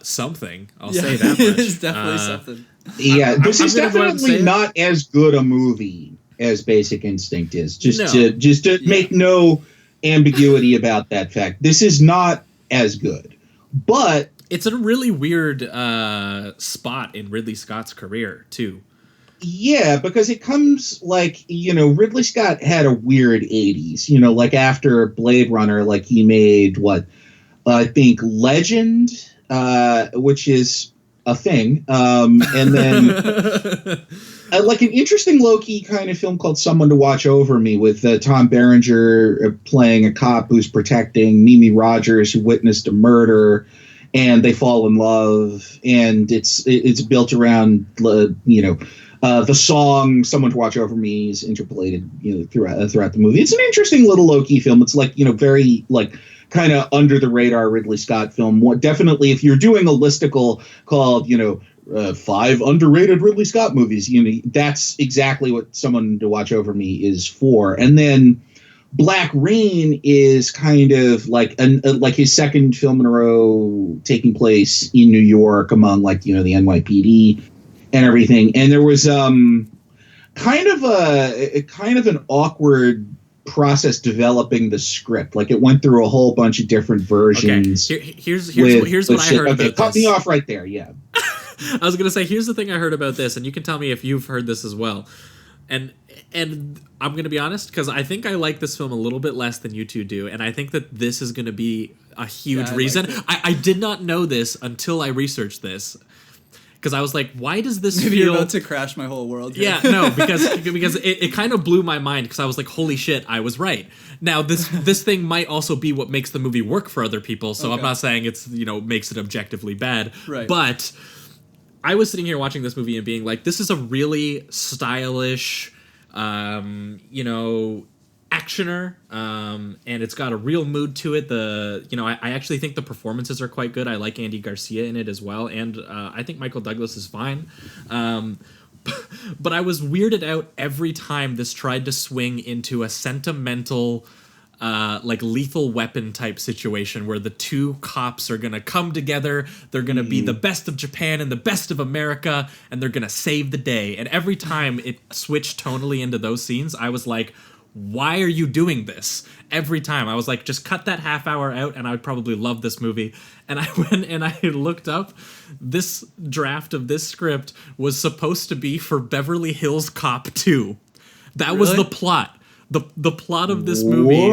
something. I'll say that much. It's definitely something. Yeah, this is I'm gonna go ahead and definitely say not as good a movie as Basic Instinct is. Just to make no ambiguity about that fact. This is not as good, but it's a really weird spot in Ridley Scott's career too. Yeah, because it comes like, Ridley Scott had a weird 80s, like after Blade Runner, like he made I think Legend, which is a thing. And then like an interesting low-key kind of film called Someone to Watch Over Me with Tom Berenger playing a cop who's protecting Mimi Rogers, who witnessed a murder, and they fall in love. And it's built around, the song "Someone to Watch Over Me" is interpolated, throughout the movie. It's an interesting little low-key film. It's like, very like kind of under the radar Ridley Scott film. Definitely, if you're doing a listicle called, 5 underrated Ridley Scott movies, that's exactly what Someone to Watch Over Me is for. And then Black Rain is kind of like like his second film in a row taking place in New York among the NYPD and everything. And there was kind of an awkward process developing the script. Like, it went through a whole bunch of different versions. Okay. Here's what I heard about this. Cut me off right there. Yeah. I was gonna say, here's the thing I heard about this, and you can tell me if you've heard this as well. And I'm gonna be honest, because I think I like this film a little bit less than you two do, and I think that this is gonna be a huge reason. I did not know this until I researched this. Because I was like, why does this Maybe feel... you're about to crash my whole world here. Yeah, no, because it kind of blew my mind, because I was like, holy shit, I was right. Now, this thing might also be what makes the movie work for other people, so I'm not saying it's, makes it objectively bad. Right. But I was sitting here watching this movie and being like, this is a really stylish, actioner, and it's got a real mood to it. I actually think the performances are quite good. I like Andy Garcia in it as well, and I think Michael Douglas is fine. But I was weirded out every time this tried to swing into a sentimental, Lethal Weapon type situation where the two cops are gonna come together. They're gonna be the best of Japan and the best of America, and they're gonna save the day. And every time it switched tonally into those scenes, I was like, why are you doing this? Every time. I was like, just cut that half hour out and I would probably love this movie. And I went and I looked up, this draft of this script was supposed to be for Beverly Hills Cop 2. That was the plot. The plot of this movie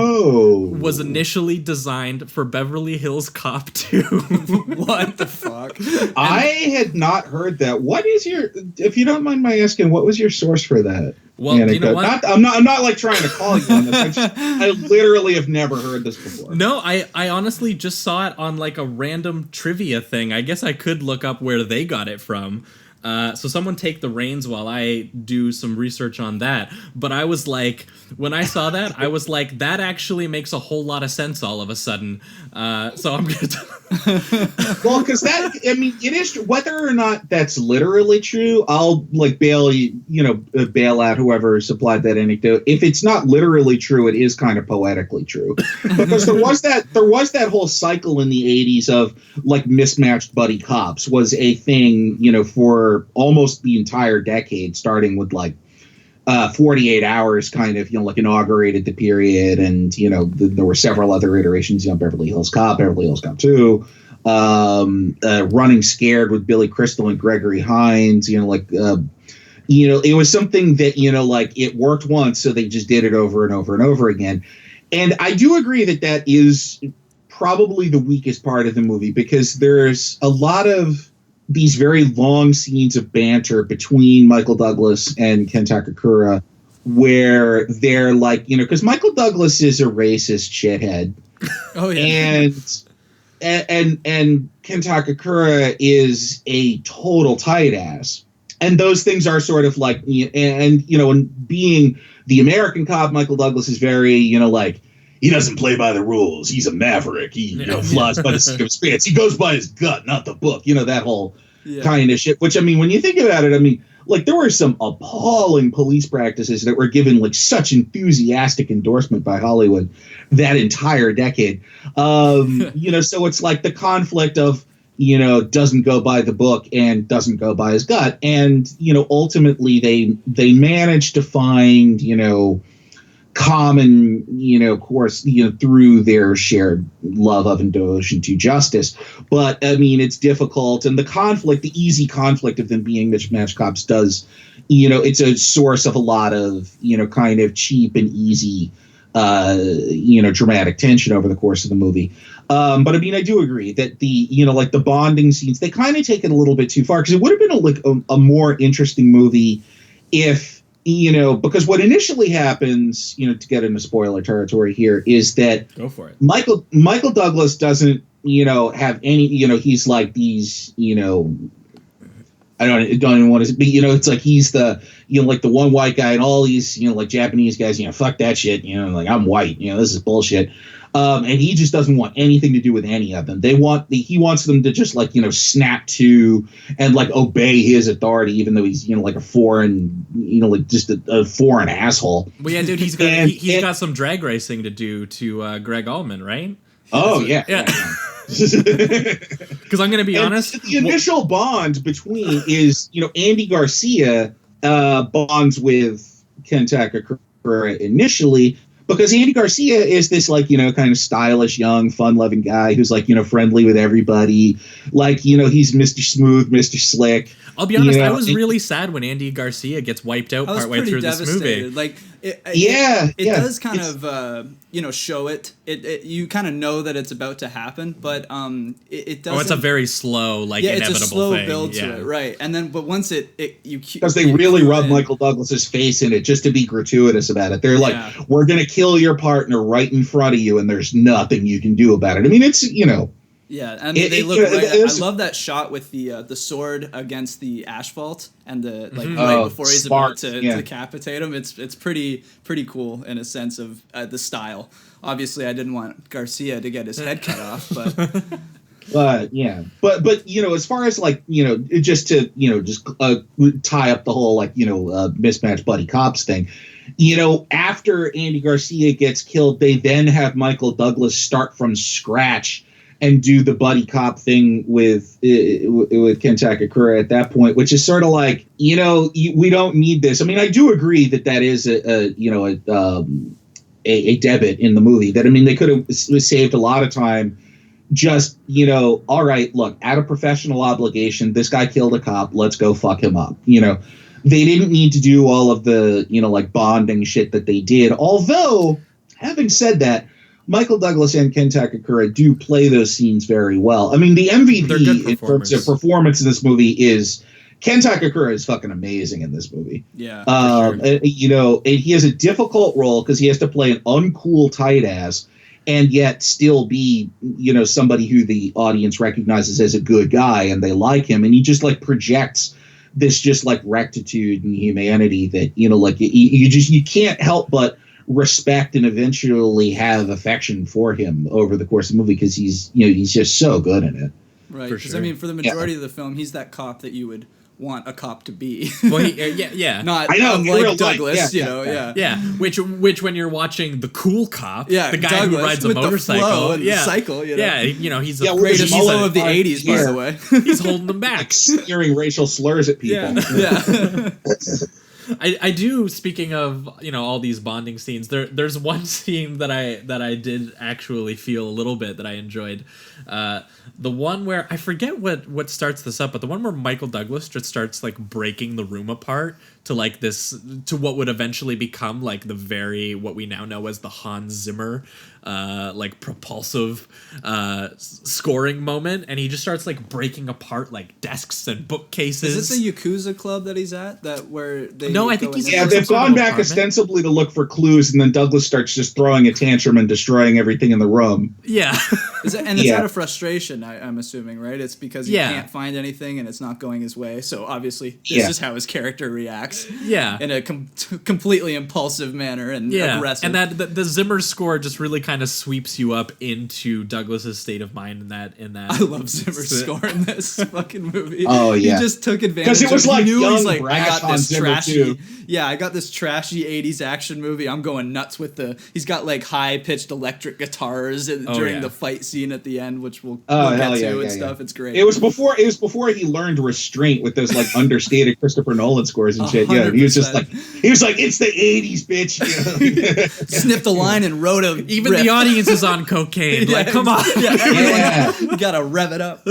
was initially designed for Beverly Hills Cop 2. What the fuck? I had not heard that. What is if you don't mind my asking, what was your source for that? Well, you know what? I'm not like trying to call you on this. I literally have never heard this before. No, I honestly just saw it on like a random trivia thing. I guess I could look up where they got it from. So someone take the reins while I do some research on that. But I was like, when I saw that, I was like, that actually makes a whole lot of sense all of a sudden. So I'm going to... Well, because it is true. Whether or not that's literally true, I'll bail out whoever supplied that anecdote. If it's not literally true, it is kind of poetically true. Because there was that whole cycle in the 80s of like mismatched buddy cops was a thing, for almost the entire decade, starting with 48 Hours kind of, inaugurated the period. And, there were several other iterations, Beverly Hills Cop, Beverly Hills Cop 2, Running Scared with Billy Crystal and Gregory Hines, it was something that, it worked once, so they just did it over and over and over again. And I do agree that is probably the weakest part of the movie, because there's a lot of these very long scenes of banter between Michael Douglas and Ken Takakura, where they're like, because Michael Douglas is a racist shithead. Oh yeah. And Ken Takakura is a total tight ass. And those things are sort of like, and being the American cop, Michael Douglas is very, he doesn't play by the rules. He's a maverick. He flies by the seat of his pants. He goes by his gut, not the book. That whole kind of shit. Which, when you think about it, there were some appalling police practices that were given such enthusiastic endorsement by Hollywood that entire decade. So it's like the conflict of, doesn't go by the book and doesn't go by his gut. And, ultimately they managed to find, common, course, through their shared love of and devotion to justice. But it's difficult, and the easy conflict of them being mismatched cops does, it's a source of a lot of, kind of cheap and easy, dramatic tension over the course of the movie. But I do agree that the bonding scenes, they kind of take it a little bit too far, because it would have been a more interesting movie if, because what initially happens, to get into spoiler territory here, is that go for it. Michael Douglas doesn't, have any, he's like these, I don't even want to be, it's like he's the, the one white guy, and all these, Japanese guys, fuck that shit, I'm white, this is bullshit. And he just doesn't want anything to do with any of them. He wants them to just like, snap to and like obey his authority, even though he's, like a foreign, like just a foreign asshole. Well, yeah, dude, he's got some drag racing to do to Greg Allman, right? Oh, yeah. Because I'm going to be honest. The initial bond between is, Andy Garcia bonds with Ken Takakura initially, because Andy Garcia is this like, kind of stylish, young, fun-loving guy who's like, friendly with everybody. Like, he's Mr. Smooth, Mr. Slick. I'll be honest, I was really sad when Andy Garcia gets wiped out partway through this movie. Like, it does kind of, show it. You kind of know that it's about to happen, but it doesn't. Oh, it's a very slow, like, inevitable it's a slow thing. build to it, right? And then, but once because they really rub Michael Douglas's face in it just to be gratuitous about it. They're like, we're gonna kill your partner right in front of you, and there's nothing you can do about it. I mean, it's Yeah, I mean, they look right. I love that shot with the sword against the asphalt and the right before he's about to decapitate him. It's pretty cool in a sense of the style. Obviously, I didn't want Garcia to get his head cut off, but. But as far as like just to just tie up the whole like mismatched buddy cops thing, after Andy Garcia gets killed, they then have Michael Douglas start from scratch and do the buddy cop thing with Ken Takakura at that point, which is sort of like, we don't need this. I mean, I do agree that is a debit in the movie. That, I mean, they could have saved a lot of time. Just, all right, look, out of professional obligation, this guy killed a cop. Let's go fuck him up. They didn't need to do all of the, like bonding shit that they did. Although, having said that, Michael Douglas and Ken Takakura do play those scenes very well. I mean, the MVP in terms of performance in this movie is Ken Takakura is fucking amazing in this movie. Yeah. Sure. And he has a difficult role because he has to play an uncool tight ass and yet still be, somebody who the audience recognizes as a good guy and they like him. And he just like projects this just like rectitude and humanity that, you can't help but respect and eventually have affection for him over the course of the movie because he's just so good in it. Right. Because, I mean, for the majority of the film, he's that cop that you would want a cop to be. Well, yeah. Not unlike Douglas, Yeah. Which when you're watching the cool cop, the guy Douglas, who rides a motorcycle, cycle, he's the greatest flow of the 80s, by the way. He's holding them back, smearing racial slurs at people. Yeah. I do. Speaking of all these bonding scenes, there's one scene that I did actually feel a little bit that I enjoyed. The one where I forget what starts this up, but the one where Michael Douglas just starts like breaking the room apart to like this to what would eventually become like what we now know as the Hans Zimmer like propulsive scoring moment, and he just starts like breaking apart like desks and bookcases. Is this a Yakuza club that he's at? I think he's they've gone back ostensibly to look for clues, and then Douglas starts just throwing a tantrum and destroying everything in the room. Yeah. It's out of frustration, I'm assuming, right? It's because he can't find anything and it's not going his way. So obviously this is how his character reacts. Yeah. In a completely impulsive manner and aggressive. And that the Zimmer score just really kind of sweeps you up into Douglas's state of mind in that. I love Zimmer's score in this fucking movie. Oh yeah. He just took advantage. Because it was like young, I got this trashy. Yeah, I got this trashy 80s action movie. I'm going nuts with he's got like high pitched electric guitars during the fight scene at the end, which we'll get to and stuff. It's great. It was before he learned restraint with those like understated Christopher Nolan scores and shit. 100%. Yeah, he was like, it's the 80s, bitch. Sniffed a line and wrote a even riff. The audience is on cocaine. Like, come on. You gotta rev it up.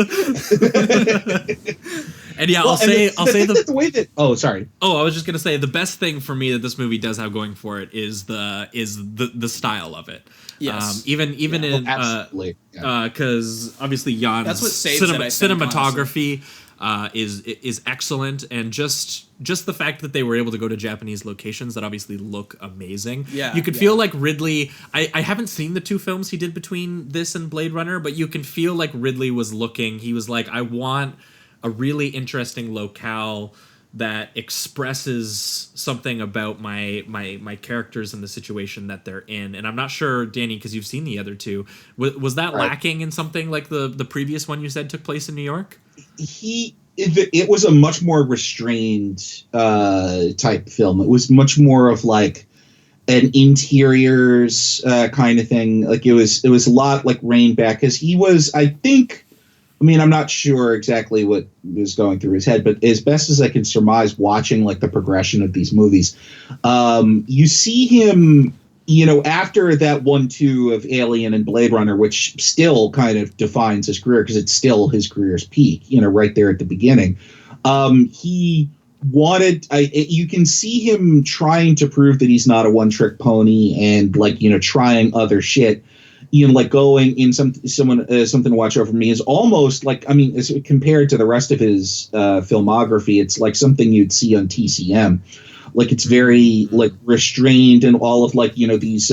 And I'll say the way that. Oh, sorry. Oh, I was just gonna say the best thing for me that this movie does have going for it is the style of it. Yes. Even in because obviously Jan's that's what saves cinematography is excellent, and just the fact that they were able to go to Japanese locations that obviously look amazing. Yeah, you could feel like Ridley. I haven't seen the two films he did between this and Blade Runner, but you can feel like Ridley was looking. He was like, I want a really interesting locale that expresses something about my characters and the situation that they're in. And I'm not sure, Danny, because you've seen the other two, was that lacking in something like the previous one you said took place in New York? It was a much more restrained type film. It was much more of like an interiors kind of thing. Like it was a lot like Rain back, because he was, I think, I mean, I'm not sure exactly what was going through his head, but as best as I can surmise watching like the progression of these movies, you see him, you know, after that 1-2 of Alien and Blade Runner, which still kind of defines his career because it's still his career's peak, you know, right there at the beginning. He wanted, you can see him trying to prove that he's not a one-trick pony and like, you know, trying other shit. You know, like going in something to watch over me is almost like, I mean, as compared to the rest of his filmography, it's like something you'd see on TCM. Like it's very like restrained and all of like, you know, these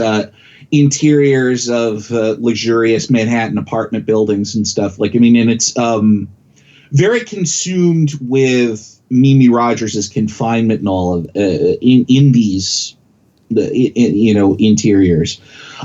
interiors of luxurious Manhattan apartment buildings and stuff. Like, I mean, and it's very consumed with Mimi Rogers' confinement and all of in these you know, interiors.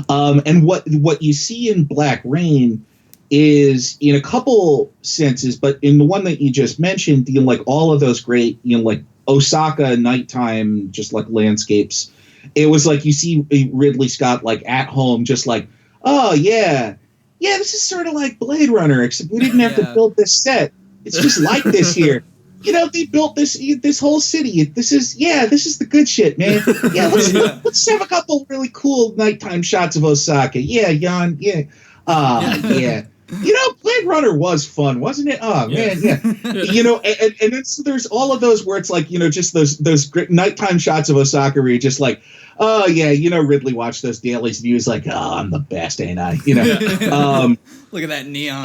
And what you see in Black Rain is in a couple senses, but in the one that you just mentioned, you know, like all of those great, you know, like Osaka nighttime, just like landscapes. It was like you see Ridley Scott like at home, just like, oh yeah, this is sort of like Blade Runner, except we didn't have to build this set. It's just like this here. You know, they built this whole city. This is the good shit, man. Yeah, let's have a couple really cool nighttime shots of Osaka. Yeah, Jan. Yeah. Yeah. You know, Blade Runner was fun, wasn't it? Oh, man, yeah. You know, and then so there's all of those where it's like, you know, just those great nighttime shots of Osaka where you're just like, oh, yeah, you know, Ridley watched those dailies and he was like, oh, I'm the best, ain't I? You know? Look at that neon.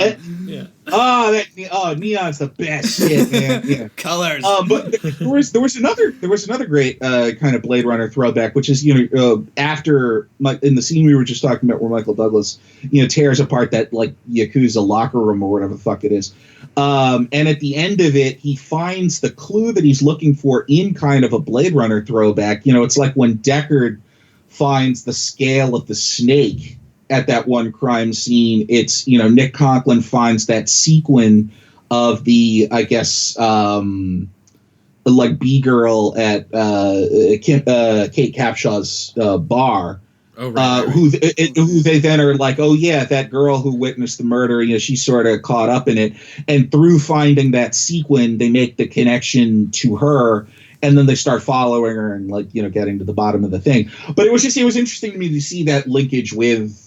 Neon's the best shit, man. Yeah. Colors. But there was another great kind of Blade Runner throwback, which is, you know, after in the scene we were just talking about where Michael Douglas, you know, tears apart that like Yakuza locker room or whatever the fuck it is. And at the end of it, he finds the clue that he's looking for in kind of a Blade Runner throwback. You know, it's like when Deckard finds the scale of the snake at that one crime scene. It's, you know, Nick Conklin finds that sequin of the, I guess, like B-girl at Kate Capshaw's bar. Oh, right. Who they then are like, oh yeah, that girl who witnessed the murder, you know, she's sort of caught up in it, and through finding that sequin, they make the connection to her, and then they start following her and like, you know, getting to the bottom of the thing. But it was interesting to me to see that linkage with,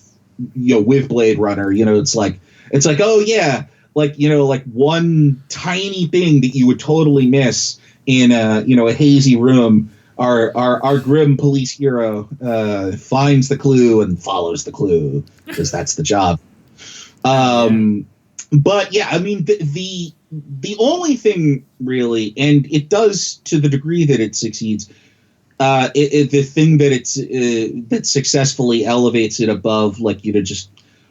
you know, with Blade Runner. You know, it's like, oh yeah, like, you know, like one tiny thing that you would totally miss in a, you know, a hazy room. Our grim police hero finds the clue and follows the clue because that's the job. But yeah, I mean, the only thing really, and it does to the degree that it succeeds, the thing that that successfully elevates it above, like, you know, just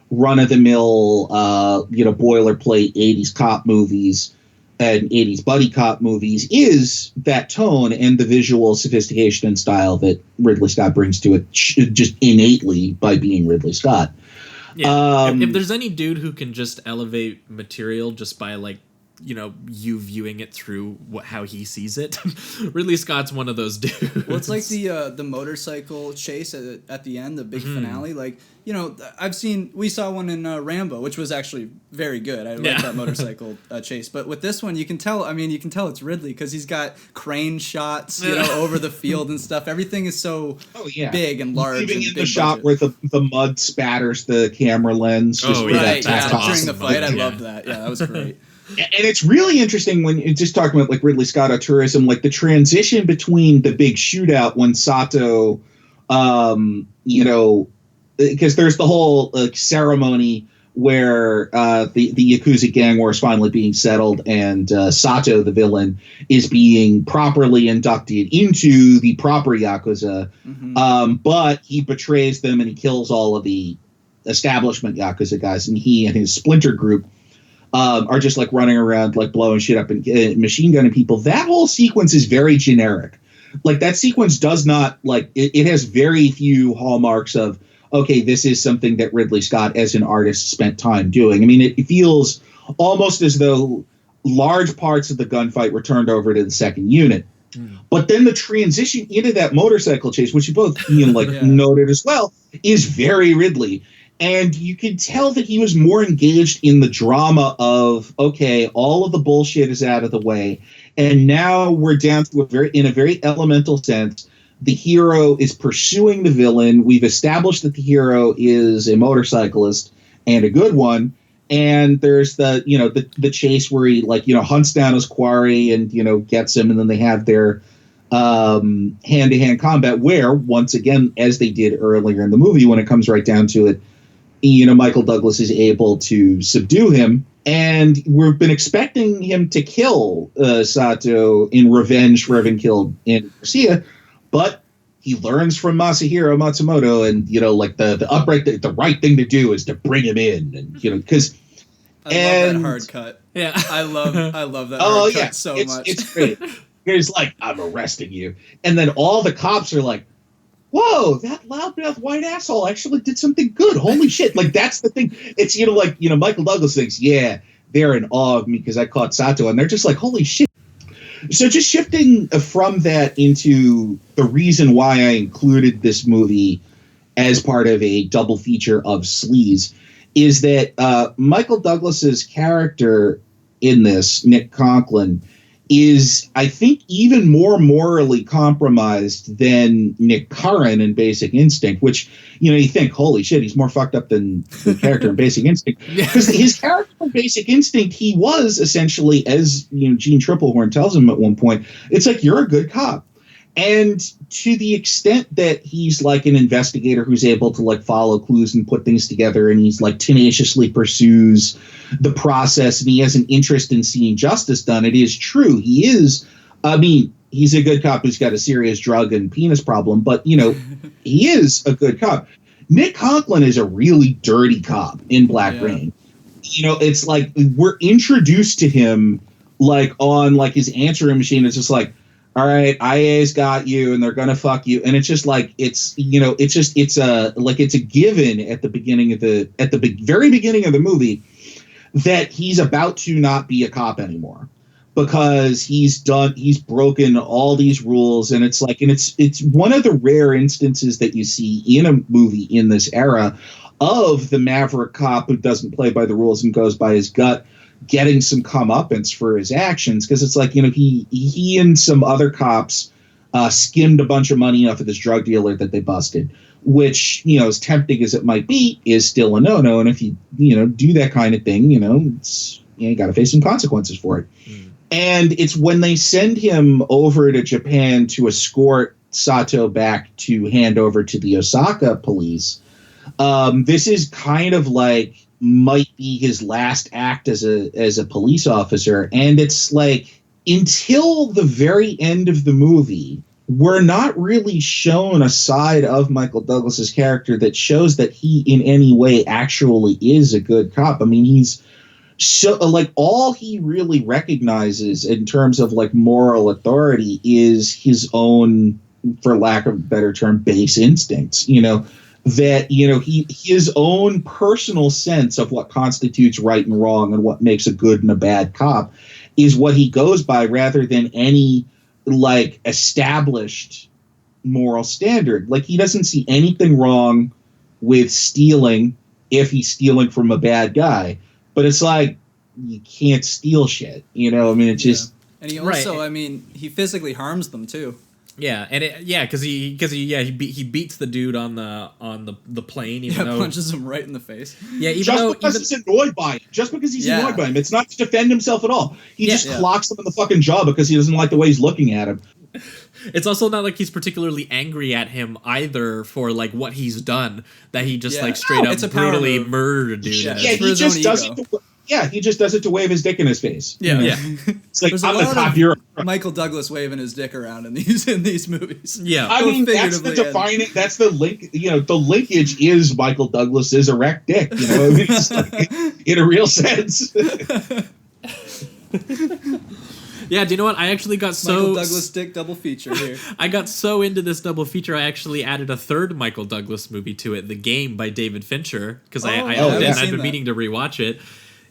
run of the mill, you know, boilerplate 80s cop movies and 80s buddy cop movies is that tone and the visual sophistication and style that Ridley Scott brings to it just innately by being Ridley Scott. Yeah. If there's any dude who can just elevate material just by, like, you know, you viewing it through how he sees it, Ridley Scott's one of those dudes. Well, it's like the motorcycle chase at the end, the big finale. Like, you know, we saw one in Rambo, which was actually very good. I like that motorcycle chase. But with this one, you can tell it's Ridley because he's got crane shots, you know, over the field and stuff. Everything is so big and large. Even in the shot where the mud spatters the camera lens. Just right, during the fight. I loved that. Yeah, that was great. And it's really interesting when you're just talking about like Ridley Scott tourism, like the transition between the big shootout when Sato, you know, because there's the whole ceremony where the Yakuza gang war is finally being settled and Sato, the villain, is being properly inducted into the proper Yakuza. Mm-hmm. But he betrays them and he kills all of the establishment Yakuza guys, and he and his splinter group are just like running around like blowing shit up and machine gunning people. That whole sequence is very generic. Like that sequence does not like it has very few hallmarks of, okay, this is something that Ridley Scott as an artist spent time doing. I mean, it feels almost as though large parts of the gunfight were turned over to the second unit. But then the transition into that motorcycle chase, which you both noted as well, is very Ridley. And you can tell that he was more engaged in the drama of, okay, all of the bullshit is out of the way. And now we're down to in a very elemental sense, the hero is pursuing the villain. We've established that the hero is a motorcyclist and a good one. And there's the chase where he hunts down his quarry and, gets him. And then they have their hand-to-hand combat where, once again, as they did earlier in the movie, when it comes right down to it, Michael Douglas is able to subdue him. And we've been expecting him to kill Sato in revenge for having killed Andy Garcia. But he learns from Masahiro Matsumoto, and the right thing to do is to bring him in, and because I love that hard cut. Yeah, I love that hard cut so much. It's great. He's like, I'm arresting you, and then all the cops are like, whoa, that loudmouth white asshole actually did something good. Holy shit! Like that's the thing. It's Michael Douglas thinks, yeah, they're in awe of me because I caught Sato, and they're just like, holy shit. So just shifting from that into the reason why I included this movie as part of a double feature of Sleaze is that Michael Douglas's character in this, Nick Conklin, is, I think, even more morally compromised than Nick Curran in Basic Instinct, which, you think, holy shit, he's more fucked up than the character in Basic Instinct. Because his character in Basic Instinct, he was essentially, as Gene Triplehorn tells him at one point, it's like, you're a good cop. And to the extent that he's like an investigator who's able to like follow clues and put things together, and he's like tenaciously pursues the process, and he has an interest in seeing justice done, it is true. He is, he's a good cop who's got a serious drug and penis problem, but he is a good cop. Nick Conklin is a really dirty cop in Black Rain. It's like we're introduced to him like on like his answering machine. It's just like, all right, IA's got you, and they're gonna fuck you, and it's just like it's a given at the beginning of very beginning of the movie that he's about to not be a cop anymore because he's broken all these rules, and it's one of the rare instances that you see in a movie in this era of the maverick cop who doesn't play by the rules and goes by his gut, getting some comeuppance for his actions, because it's like, he and some other cops skimmed a bunch of money off of this drug dealer that they busted, which, as tempting as it might be, is still a no-no. And if you, do that kind of thing, it's, you got to face some consequences for it. And it's when they send him over to Japan to escort Sato back to hand over to the Osaka police. This is kind of like might be his last act as a police officer. And it's like, until the very end of the movie, we're not really shown a side of Michael Douglas's character that shows that he in any way actually is a good cop. I mean, he's so like, all he really recognizes in terms of like moral authority is his own, for lack of a better term, base instincts, that, his own personal sense of what constitutes right and wrong and what makes a good and a bad cop is what he goes by, rather than any like established moral standard. Like, he doesn't see anything wrong with stealing if he's stealing from a bad guy, but it's like, you can't steal shit, it's just. And he also, he physically harms them too. Yeah, and because he beats the dude on the plane, even though punches him right in the face. Yeah, he's annoyed by him. Just because he's annoyed by him, it's not to defend himself at all. He just clocks him in the fucking jaw because he doesn't like the way he's looking at him. It's also not like he's particularly angry at him either for like what he's done. That he just like straight up brutally murdered a dude. Yeah, he just does it. Yeah, he just does it to wave his dick in his face. Yeah. It's like, There's I'm a the lot top of hero. Michael Douglas waving his dick around in these movies. Yeah. I mean, that's the defining. That's the link. The linkage is Michael Douglas's erect dick. I mean, it's like, in a real sense. Yeah, do you know what? I actually got Michael Douglas dick double feature here. I got so into this double feature, I actually added a third Michael Douglas movie to it, The Game by David Fincher, because I've been meaning to rewatch it.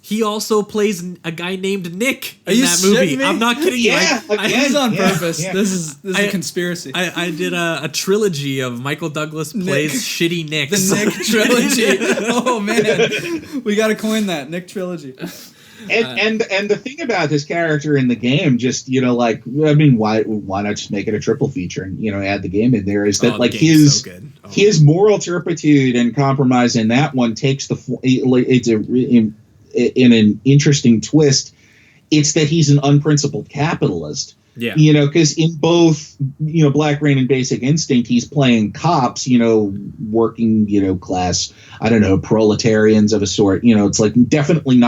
He also plays a guy named Nick in that movie. Me? I'm not kidding you. He's on purpose. Yeah. This is a conspiracy. I did a trilogy of Michael Douglas plays shitty Nicks. The Nick trilogy. Oh man, we got to coin that Nick trilogy. And the thing about this character in The Game, just why not just make it a triple feature and add The Game in there? Is that like his moral turpitude and compromise in that one takes in an interesting twist. It's that he's an unprincipled capitalist. Yeah. Because in both, Black Rain and Basic Instinct, he's playing cops, working, class, I don't know, proletarians of a sort. It's like definitely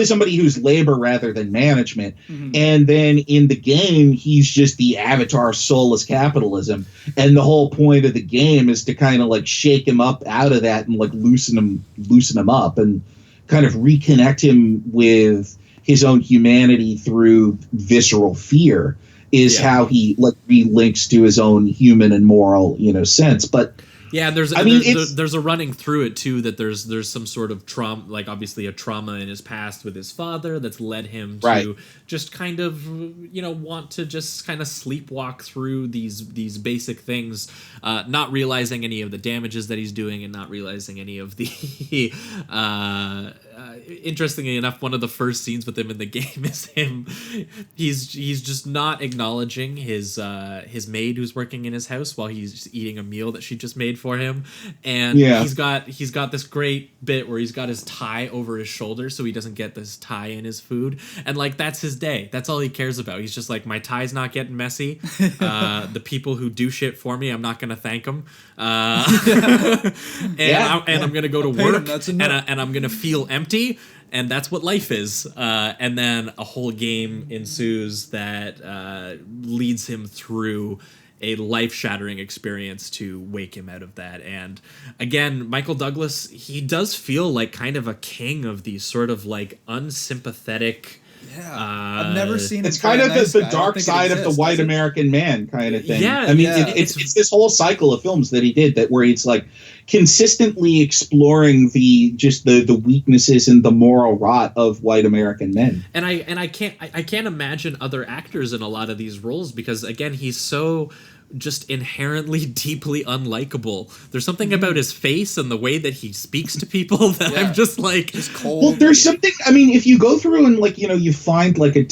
somebody who's labor rather than management. Mm-hmm. And then in The Game, he's just the avatar of soulless capitalism. And the whole point of The Game is to kind of like shake him up out of that and like loosen him up and kind of reconnect him with his own humanity through visceral fear is how he like relinks to his own human and moral, sense. But yeah, there's a running through it too that there's some sort of trauma, like obviously a trauma in his past with his father that's led him to just kind of want to just kind of sleepwalk through these basic things, not realizing any of the damages that he's doing and not realizing any of the interestingly enough, one of the first scenes with him in The Game is him. He's just not acknowledging his maid who's working in his house while he's eating a meal that she just made for him, and he's got this great bit where he's got his tie over his shoulder so he doesn't get this tie in his food, and like that's his day. That's all he cares about. He's just like, my tie's not getting messy. The people who do shit for me, I'm not gonna thank them. I'm gonna go to work and I'm gonna feel empty. And that's what life is. And then a whole game ensues that leads him through a life-shattering experience to wake him out of that. And again, Michael Douglas, he does feel like kind of a king of these sort of like unsympathetic... I've never seen it's kind of the dark side of the white American man kind of thing. Yeah, I mean, it's this whole cycle of films that he did that where it's like consistently exploring the weaknesses and the moral rot of white American men. And I can't imagine other actors in a lot of these roles because again, he's so just inherently deeply unlikable. There's something about his face and the way that he speaks to people that I'm just like, just cold. Well, there's something. I mean, if you go through and like you find like a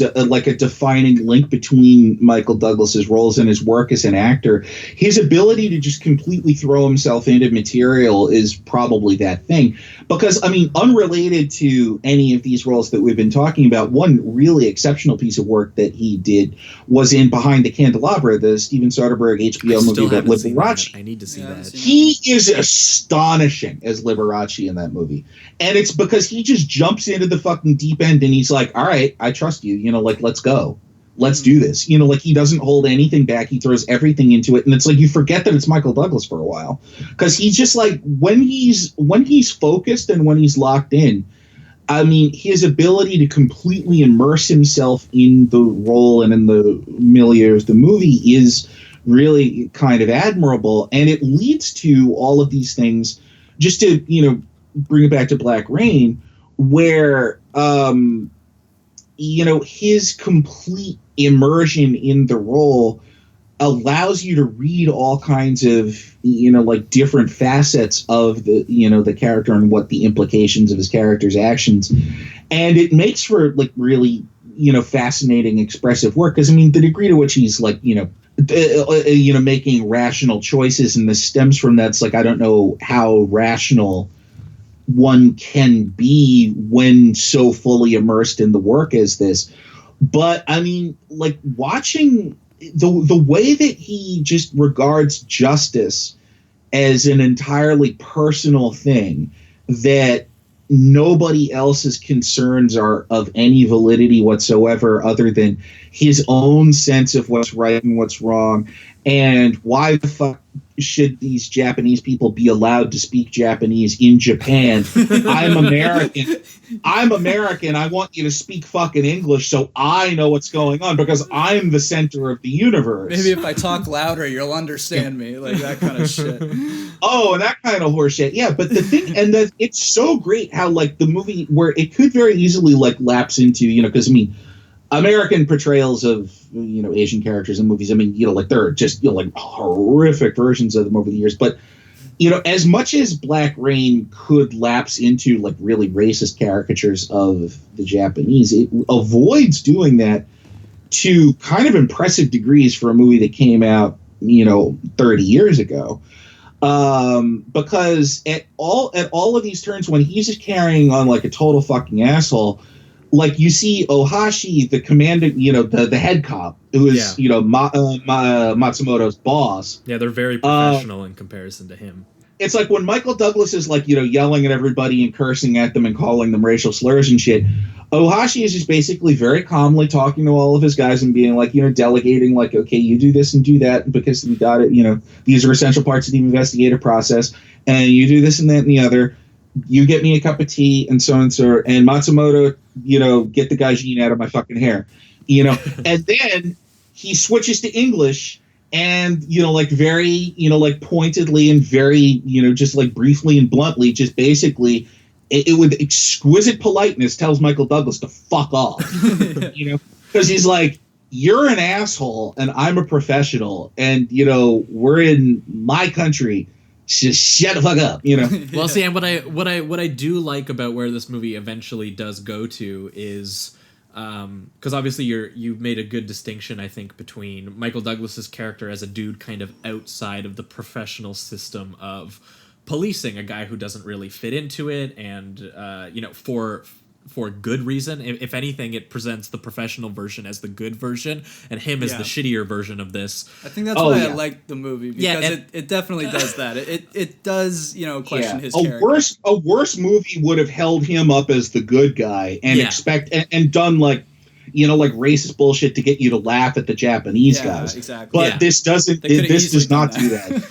defining link between Michael Douglas's roles and his work as an actor, his ability to just completely throw himself into material is probably that thing. Because I mean, unrelated to any of these roles that we've been talking about, one really exceptional piece of work that he did was in Behind the Candelabra, the Steven Soderbergh HBO movie about Liberace. I need to see that. He is astonishing as Liberace in that movie. And it's because he just jumps into the fucking deep end and he's like, all right, I trust you, like, let's go. Let's do this. Like he doesn't hold anything back. He throws everything into it. And it's like you forget that it's Michael Douglas for a while. Because he's just like when he's focused and when he's locked in, I mean, his ability to completely immerse himself in the role and in the milieu of the movie is really kind of admirable. And it leads to all of these things, just to, bring it back to Black Rain, where, his complete immersion in the role allows you to read all kinds of, like different facets of the, the character and what the implications of his character's actions. And it makes for like really, fascinating, expressive work. Because I mean, the degree to which he's like, making rational choices, and this stems from that's like, I don't know how rational one can be when so fully immersed in the work as this. But I mean, like watching the way that he just regards justice as an entirely personal thing that nobody else's concerns are of any validity whatsoever other than his own sense of what's right and what's wrong. And why the fuck should these Japanese people be allowed to speak Japanese in Japan? I'm American. I want you to speak fucking English so I know what's going on because I'm the center of the universe. Maybe if I talk louder, you'll understand me. Like that kind of shit. Oh, and that kind of horseshit. Yeah, but the thing, and it's so great how, like, the movie, where it could very easily, like, lapse into, because, I mean, American portrayals of, Asian characters in movies, I mean, like, there are just, like, horrific versions of them over the years. But, as much as Black Rain could lapse into, like, really racist caricatures of the Japanese, it avoids doing that to kind of impressive degrees for a movie that came out, 30 years ago. Because at all of these turns, when he's just carrying on like a total fucking asshole, like you see Ohashi, the commander, the head cop, who is, Matsumoto's boss. Yeah, they're very professional in comparison to him. It's like when Michael Douglas is like, yelling at everybody and cursing at them and calling them racial slurs and shit. Ohashi is just basically very calmly talking to all of his guys and being like, delegating like, okay, you do this and do that because we got it. These are essential parts of the investigative process, and you do this and that and the other. You get me a cup of tea and so and so. And Matsumoto, get the gaijin out of my fucking hair, And then he switches to English. And, like very, like pointedly and very, just like briefly and bluntly, just basically, it with exquisite politeness tells Michael Douglas to fuck off, because he's like, you're an asshole and I'm a professional and, we're in my country. Just shut the fuck up, Well, see, and what I do like about where this movie eventually does go to is, because obviously you've made a good distinction, I think, between Michael Douglas's character as a dude kind of outside of the professional system of policing, a guy who doesn't really fit into it, and for good reason. If anything, it presents the professional version as the good version, and him as the shittier version of this. I think that's why I like the movie, because it definitely does that. It does, question his character. A worse movie would have held him up as the good guy and and done like, like racist bullshit to get you to laugh at the Japanese guys. Exactly. But this doesn't. This does not do that.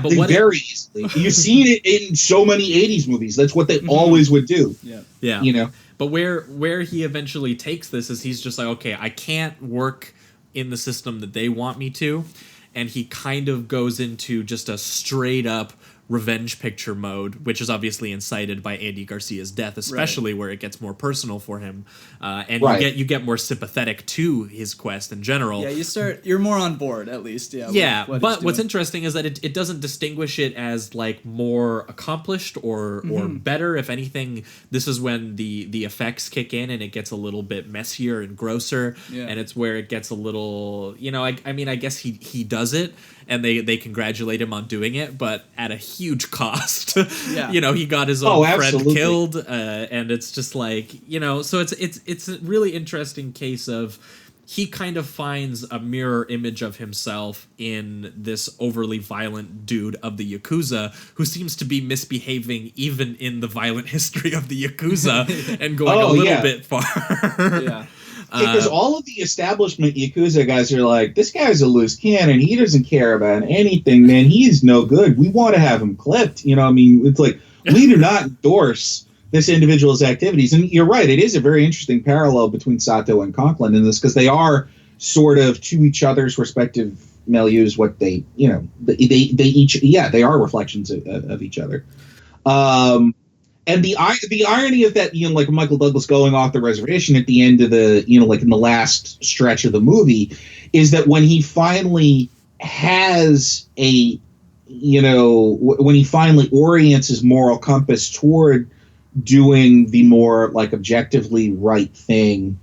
But very easily. You've seen it in so many '80s movies. That's what they always would do. Yeah. But where he eventually takes this is he's just like, okay, I can't work in the system that they want me to, and he kind of goes into just a straight up revenge picture mode, which is obviously incited by Andy Garcia's death, especially where it gets more personal for him, and you get more sympathetic to his quest in general. Yeah, you're more on board at least. But what's interesting is that it doesn't distinguish it as like more accomplished or better. If anything, this is when the effects kick in and it gets a little bit messier and grosser, and it's where it gets a little, I mean, I guess he does it, and they congratulate him on doing it, but at a huge cost. He got his own friend killed, and it's just like, so it's a really interesting case of he kind of finds a mirror image of himself in this overly violent dude of the Yakuza who seems to be misbehaving even in the violent history of the Yakuza and going a little bit far. Because all of the establishment Yakuza guys are like, this guy's a loose cannon. He doesn't care about anything, man. He's no good. We want to have him clipped. I mean, it's like, we do not endorse this individual's activities. And you're right. It is a very interesting parallel between Sato and Conklin in this, because they are sort of to each other's respective milieus what they, they each, they are reflections of each other. And the irony of that, like Michael Douglas going off the reservation at the end of the, like in the last stretch of the movie, is that when he finally has when he finally orients his moral compass toward doing the more like objectively right thing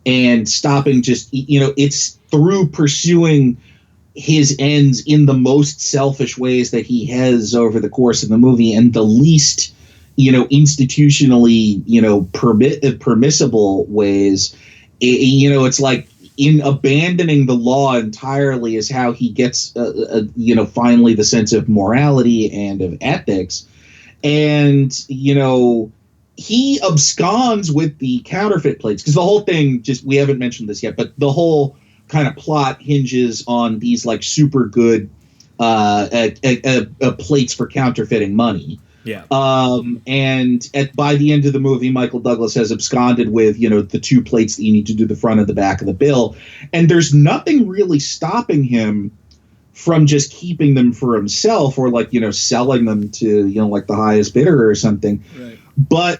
and stopping just, it's through pursuing his ends in the most selfish ways that he has over the course of the movie and the least institutionally, permissible ways. It's like in abandoning the law entirely is how he gets, finally the sense of morality and of ethics. And, he absconds with the counterfeit plates, because the whole thing, just, we haven't mentioned this yet, but the whole kind of plot hinges on these like super good plates for counterfeiting money. Yeah. And by the end of the movie, Michael Douglas has absconded with, the 2 plates that you need to do the front and the back of the bill. And there's nothing really stopping him from just keeping them for himself, or like, selling them to, like the highest bidder or something. Right. But,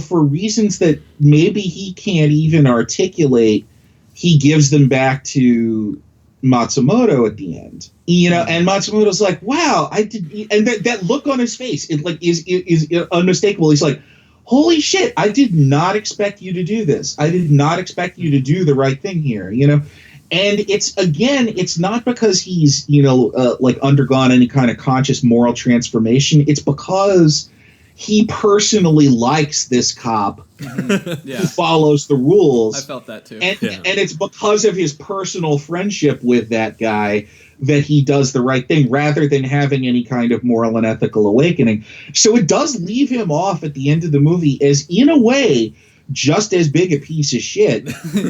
for reasons that maybe he can't even articulate, he gives them back to Matsumoto at the end, and Matsumoto's like, wow, I did. And that look on his face, it like is unmistakable. He's like, holy shit, I did not expect you to do this. I did not expect you to do the right thing here, And it's not because he's, like undergone any kind of conscious moral transformation. It's because he personally likes this cop who follows the rules. I felt that too. And it's because of his personal friendship with that guy that he does the right thing, rather than having any kind of moral and ethical awakening. So it does leave him off at the end of the movie as, in a way, just as big a piece of shit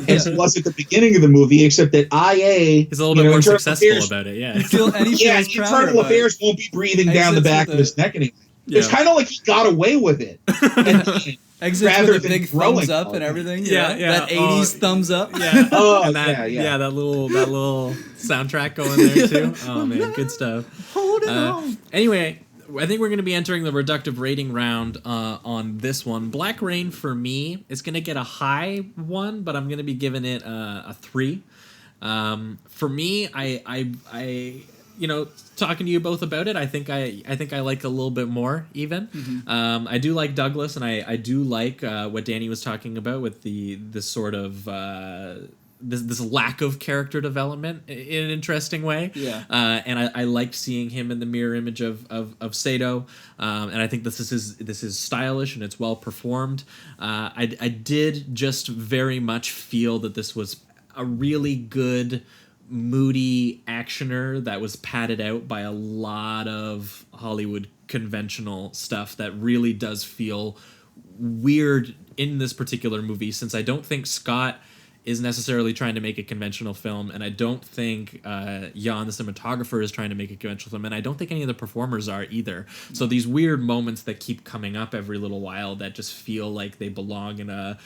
as he was at the beginning of the movie, except that IA is a little bit more successful about it. Yeah. Internal Affairs won't be breathing down the back of his neck anymore. Yeah. It's kind of like he got away with it. Exits with a big thumbs up and everything. Yeah. That 80s thumbs up. Yeah. Yeah, that little soundtrack going there too. Oh man, good stuff. Hold it on. Anyway, I think we're going to be entering the reductive rating round on this one. Black Rain, for me, is going to get a high 1, but I'm going to be giving it a 3. For me, I talking to you both about it, I think I like a little bit more even. Mm-hmm. I do like Douglas, and I do like what Danny was talking about with this sort of this lack of character development in an interesting way. Yeah. And I liked seeing him in the mirror image of Sato. And I think this is stylish and it's well performed. I did just very much feel that this was a really good, moody actioner that was padded out by a lot of Hollywood conventional stuff that really does feel weird in this particular movie, since I don't think Scott is necessarily trying to make a conventional film, and I don't think Jan, the cinematographer, is trying to make a conventional film, and I don't think any of the performers are either. So these weird moments that keep coming up every little while that just feel like they belong in a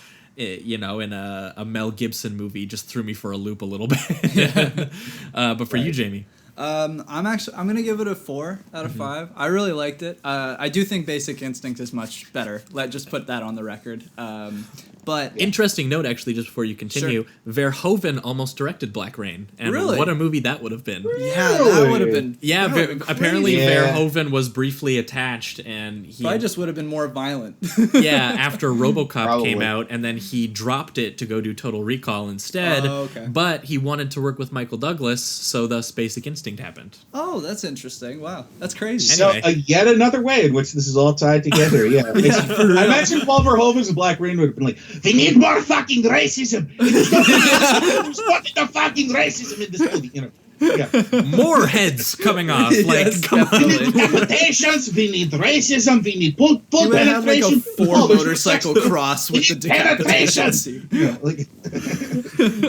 Mel Gibson movie just threw me for a loop a little bit. But for you, Jamie? I'm gonna give it a 4 out of 5. I really liked it. I do think Basic Instinct is much better. Just put that on the record. But interesting note, actually, just before you continue, sure. Verhoeven almost directed Black Rain, and really? What a movie that would have been! Really? Yeah, that would have been. Yeah, apparently Verhoeven was briefly attached, and he probably just would have been more violent. After RoboCop came out, and then he dropped it to go do Total Recall instead. Oh, okay. But he wanted to work with Michael Douglas, so thus Basic Instinct happened. Oh, that's interesting. Wow, that's crazy. So yet another way in which this is all tied together. Yeah, I imagine Paul Verhoeven's Black Rain would have been like, we need more fucking racism. There's no fucking racism in this movie. Yeah. More heads coming off. Come on. We need decapitations. We need racism. We need full penetration. Have like a 4 motorcycle cross with the decapitations.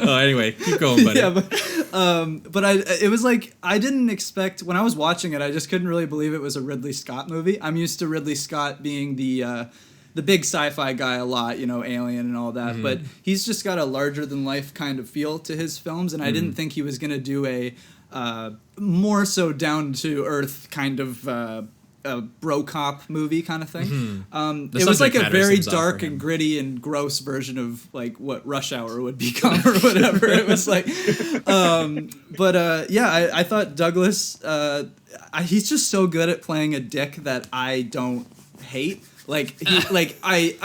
Anyway, keep going, buddy. Yeah, but it was like, I didn't expect, when I was watching it, I just couldn't really believe it was a Ridley Scott movie. I'm used to Ridley Scott being the big sci-fi guy a lot, Alien and all that, but he's just got a larger-than-life kind of feel to his films, and I didn't think he was going to do a more so down-to-earth kind of a bro cop movie kind of thing. It was like a very dark and gritty and gross version of like what Rush Hour would become or whatever. It was like, I thought Douglas, he's just so good at playing a dick that I don't hate. I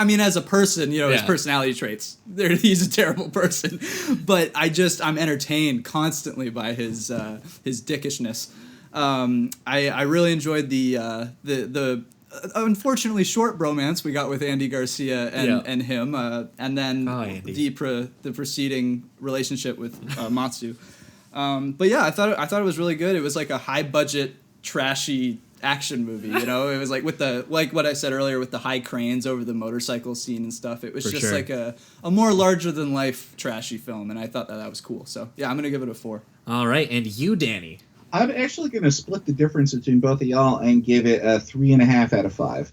mean, as a person, his personality traits, he's a terrible person, but I'm entertained constantly by his dickishness. I really enjoyed the unfortunately short bromance we got with Andy Garcia and him, and then the preceding relationship with Matsu. But yeah, I thought it was really good. It was like a high budget, trashy action movie. You know, it was like with the what I said earlier with the high cranes over the motorcycle scene and stuff. It was just like a more larger than life trashy film, and I thought that was cool. So yeah, I'm gonna give it a 4. All right, and you, Danny? I'm actually gonna split the difference between both of y'all and give it a 3.5 out of 5.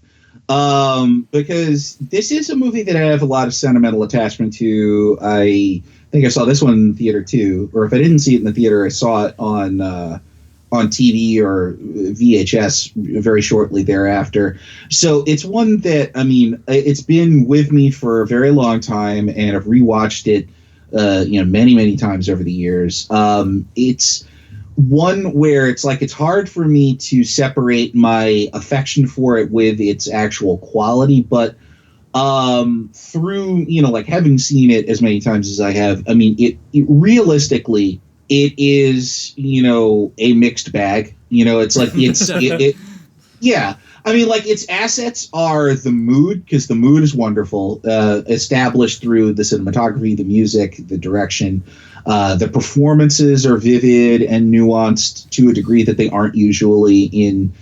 Because this is a movie that I have a lot of sentimental attachment to. I think I saw this one in the theater too, or if I didn't see it in the theater, I saw it on TV or VHS very shortly thereafter. So it's one that, I mean, it's been with me for a very long time, and I've rewatched it, many, many times over the years. It's one where it's like it's hard for me to separate my affection for it with its actual quality, but through having seen it as many times as I have, I mean, it realistically, it is a mixed bag. It's like yeah. I mean, like, its assets are the mood, because the mood is wonderful, established through the cinematography, the music, the direction. The performances are vivid and nuanced to a degree that they aren't usually in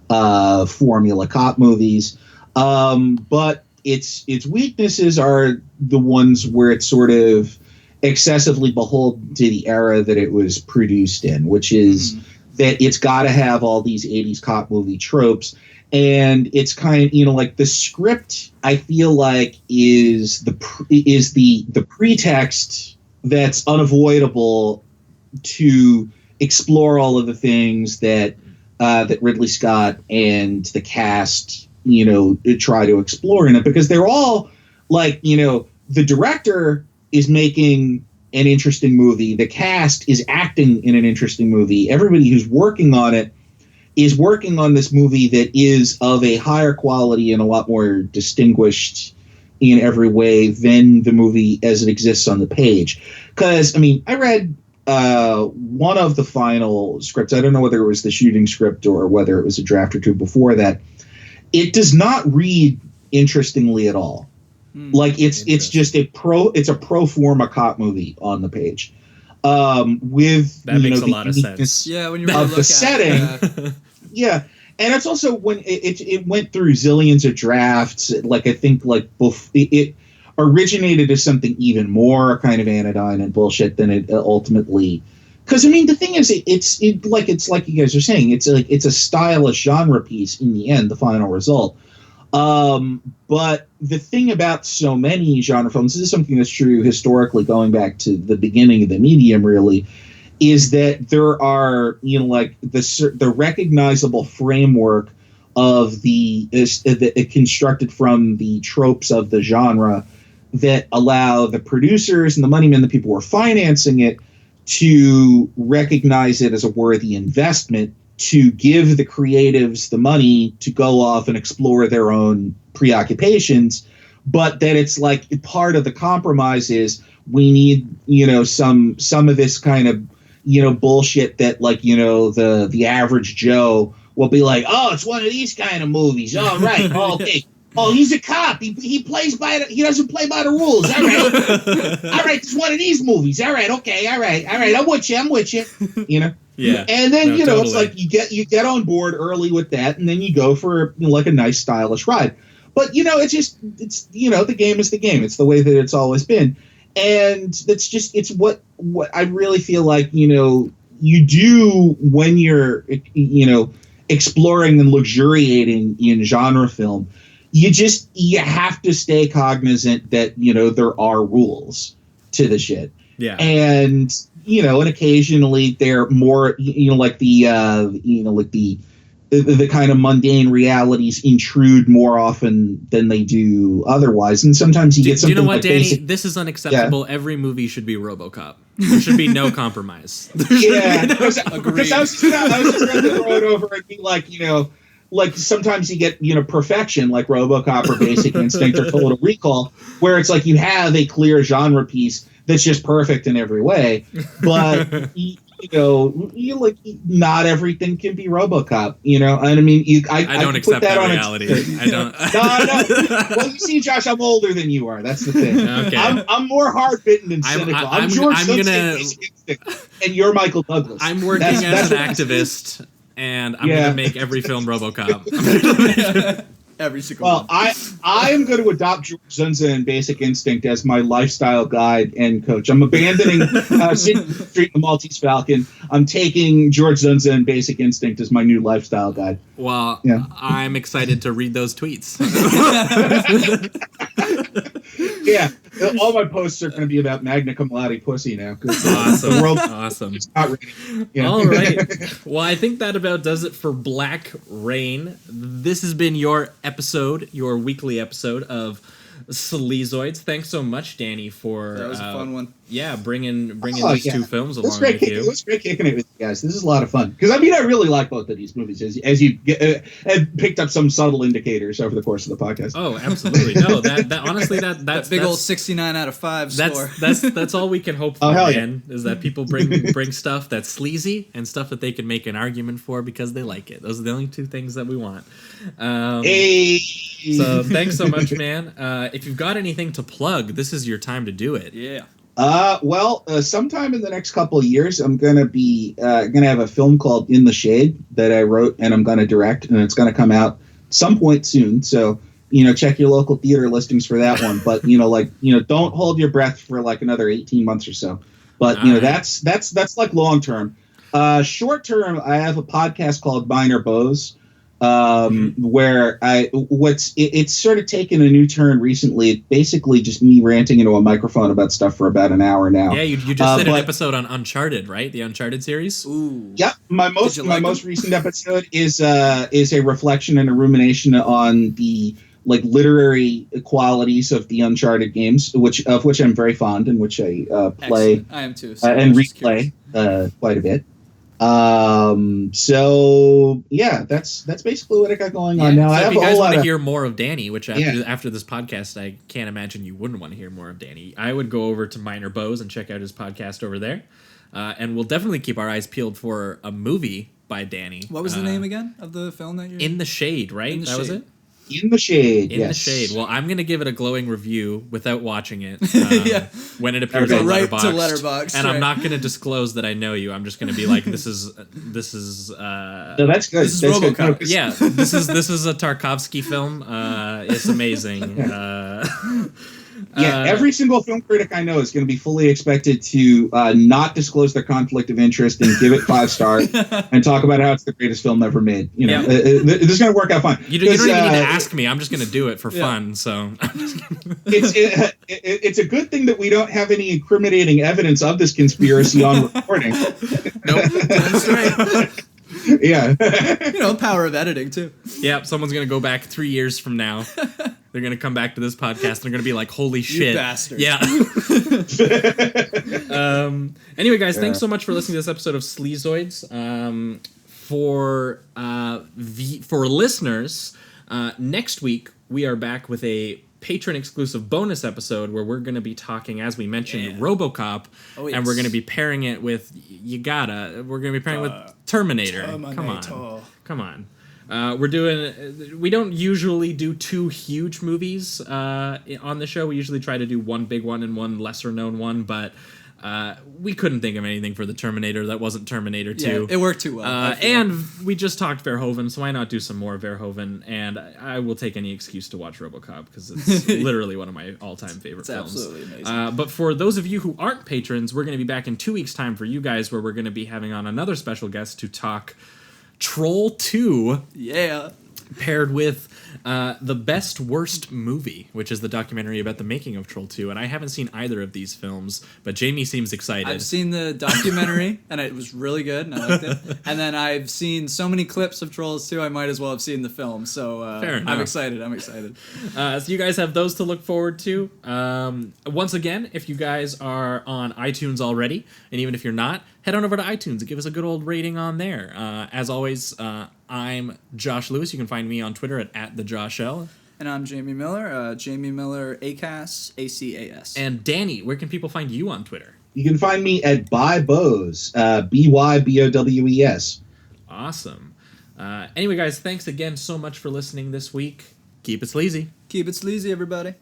formula cop movies. But its weaknesses are the ones where it's sort of excessively beholden to the era that it was produced in, which is that it's got to have all these 80s cop movie tropes. And it's kind of, like, the script, I feel like, is the pretext that's unavoidable to explore all of the things that that Ridley Scott and the cast, try to explore in it, because they're all like, the director is making an interesting movie, the cast is acting in an interesting movie, everybody who's working on it is working on this movie that is of a higher quality and a lot more distinguished in every way than the movie as it exists on the page. Because, I mean, I read one of the final scripts. I don't know whether it was the shooting script or whether it was a draft or two before that. It does not read interestingly at all. Like, it's just a pro forma cop movie on the page. With that makes a lot of sense. Yeah, when you really look the setting. It, yeah. And it's also when it went through zillions of drafts. Like, I think it originated as something even more kind of anodyne and bullshit than it ultimately. Because, I mean, the thing is, it's like you guys are saying, it's a stylish genre piece in the end, the final result. But the thing about so many genre films, this is something that's true historically going back to the beginning of the medium, really, is that there are, the recognizable framework of the constructed from the tropes of the genre that allow the producers and the moneymen, the people who are financing it, to recognize it as a worthy investment, to give the creatives the money to go off and explore their own preoccupations, but that it's like part of the compromise is we need, some of this kind of, bullshit that, like, the average Joe will be like, oh, it's one of these kind of movies. Oh, right. Oh, okay. Oh, he's a cop. He plays he doesn't play by the rules. All right. All right. It's one of these movies. All right. Okay. All right. I'm with you. Yeah. And then, totally. It's like you get on board early with that, and then you go for like a nice stylish ride. But, it's the game is the game. It's the way that it's always been. And it's what I really feel like, you do when you're, exploring and luxuriating in genre film. You have to stay cognizant that, there are rules to the shit. Yeah. And, and occasionally they're more, like the kind of mundane realities intrude more often than they do otherwise. And sometimes you get something. Do you know what, like Danny? This is unacceptable. Yeah. Every movie should be RoboCop. There should be no compromise. Yeah. Because I was just going to throw it over and be like, like sometimes you get, perfection, like RoboCop or Basic Instinct or Total Recall, where it's like you have a clear genre piece that's just perfect in every way, but not everything can be RoboCop, and I mean, I don't accept that reality. I don't. No. Well, you see, Josh, I'm older than you are. That's the thing. Okay. I'm more hard-bitten and cynical. I'm George Simpson, Basic Instinct, and you're Michael Douglas. I'm working as an activist. and I'm gonna make every film RoboCop. Every single well, one. I am going to adopt George Zunza and Basic Instinct as my lifestyle guide and coach. I'm abandoning Street and the Maltese Falcon. I'm taking George Zunza and Basic Instinct as my new lifestyle guide. Well, I'm excited to read those tweets. Yeah, all my posts are going to be about Magna Cum Laude pussy now. Awesome. The world Awesome. is not ready. Yeah. All right. Well, I think that about does it for Black Rain. This has been your episode, your weekly episode of Sleazoids. Thanks so much, Danny, for that was a fun one. Yeah, bringing these two films along with you. It was great kicking it with you guys. This is a lot of fun because I really like both of these movies as you have picked up some subtle indicators over the course of the podcast. Oh, absolutely. No, that honestly that's big old 69 out of 5 score. That's all we can hope for, man. Is that people bring stuff that's sleazy and stuff that they can make an argument for because they like it. Those are the only two things that we want. So thanks so much, man. If you've got anything to plug, this is your time to do it. Yeah. Sometime in the next couple of years, I'm gonna have a film called In the Shade that I wrote and I'm gonna direct, and it's gonna come out some point soon. So check your local theater listings for that one. But don't hold your breath for like another 18 months or so. But that's like long term. Short term, I have a podcast called Minor Bows. Where it's sort of taken a new turn recently. Basically, just me ranting into a microphone about stuff for about an hour now. Yeah, you just did an episode on Uncharted, right? The Uncharted series. Ooh. Yeah, my most recent episode is a reflection and a rumination on the literary qualities of the Uncharted games, which I'm very fond and which I play. Excellent. I am too. And replay quite a bit. So yeah, that's basically what I got going on now. So I have if you guys want to of hear more of Danny, which after this podcast, I can't imagine you wouldn't want to hear more of Danny. I would go over to Minor Bows and check out his podcast over there. And we'll definitely keep our eyes peeled for a movie by Danny. What was the name again of the film that you're In the Shade, right? That was it? In the Shade. In the Shade. Well, I'm going to give it a glowing review without watching it when it appears on right Letterboxd. to Letterboxd. And I'm not going to disclose that I know you. I'm just going to be like, this is. No, that's good. This is that's RoboCop. Good. Yeah, this is a Tarkovsky film. It's amazing. Every single film critic I know is going to be fully expected to not disclose their conflict of interest and give it 5 stars and talk about how it's the greatest film ever made. This is going to work out fine. You don't even need to ask me. I'm just going to do it for fun. So it's a good thing that we don't have any incriminating evidence of this conspiracy on recording. Nope, that's right. Yeah. Power of editing too. Yeah, someone's going to go back 3 years from now. They're going to come back to this podcast and they're going to be like, holy shit. You bastard. Yeah. Anyway, guys, thanks so much for listening to this episode of Sleazoids. For listeners, next week we are back with a patron-exclusive bonus episode where we're going to be talking, as we mentioned, RoboCop, and we're going to be pairing it with we're going to be pairing with Terminator. Come on. We don't usually do 2 huge movies on the show. We usually try to do one big one and one lesser known one, but we couldn't think of anything for the Terminator that wasn't Terminator 2. Yeah, it worked too well. And we just talked Verhoeven, so why not do some more Verhoeven? And I will take any excuse to watch RoboCop because it's literally one of my all-time favorite films. Absolutely amazing. But for those of you who aren't patrons, we're going to be back in 2 weeks' time for you guys, where we're going to be having on another special guest to talk Troll 2. Yeah. Paired with The Best Worst Movie, which is the documentary about the making of Troll 2. And I haven't seen either of these films, but Jamie seems excited. I've seen the documentary, and it was really good, and I liked it. And then I've seen so many clips of Trolls 2, I might as well have seen the film. So I'm excited. So you guys have those to look forward to. Once again, if you guys are on iTunes already, and even if you're not, head on over to iTunes and give us a good old rating on there. As always, I'm Josh Lewis. You can find me on Twitter at @TheJoshL. And I'm Jamie Miller. Jamie Miller, ACAS, ACAS. And Danny, where can people find you on Twitter? You can find me at ByBows, BYBOWES. Awesome. Anyway, guys, thanks again so much for listening this week. Keep it sleazy. Keep it sleazy, everybody.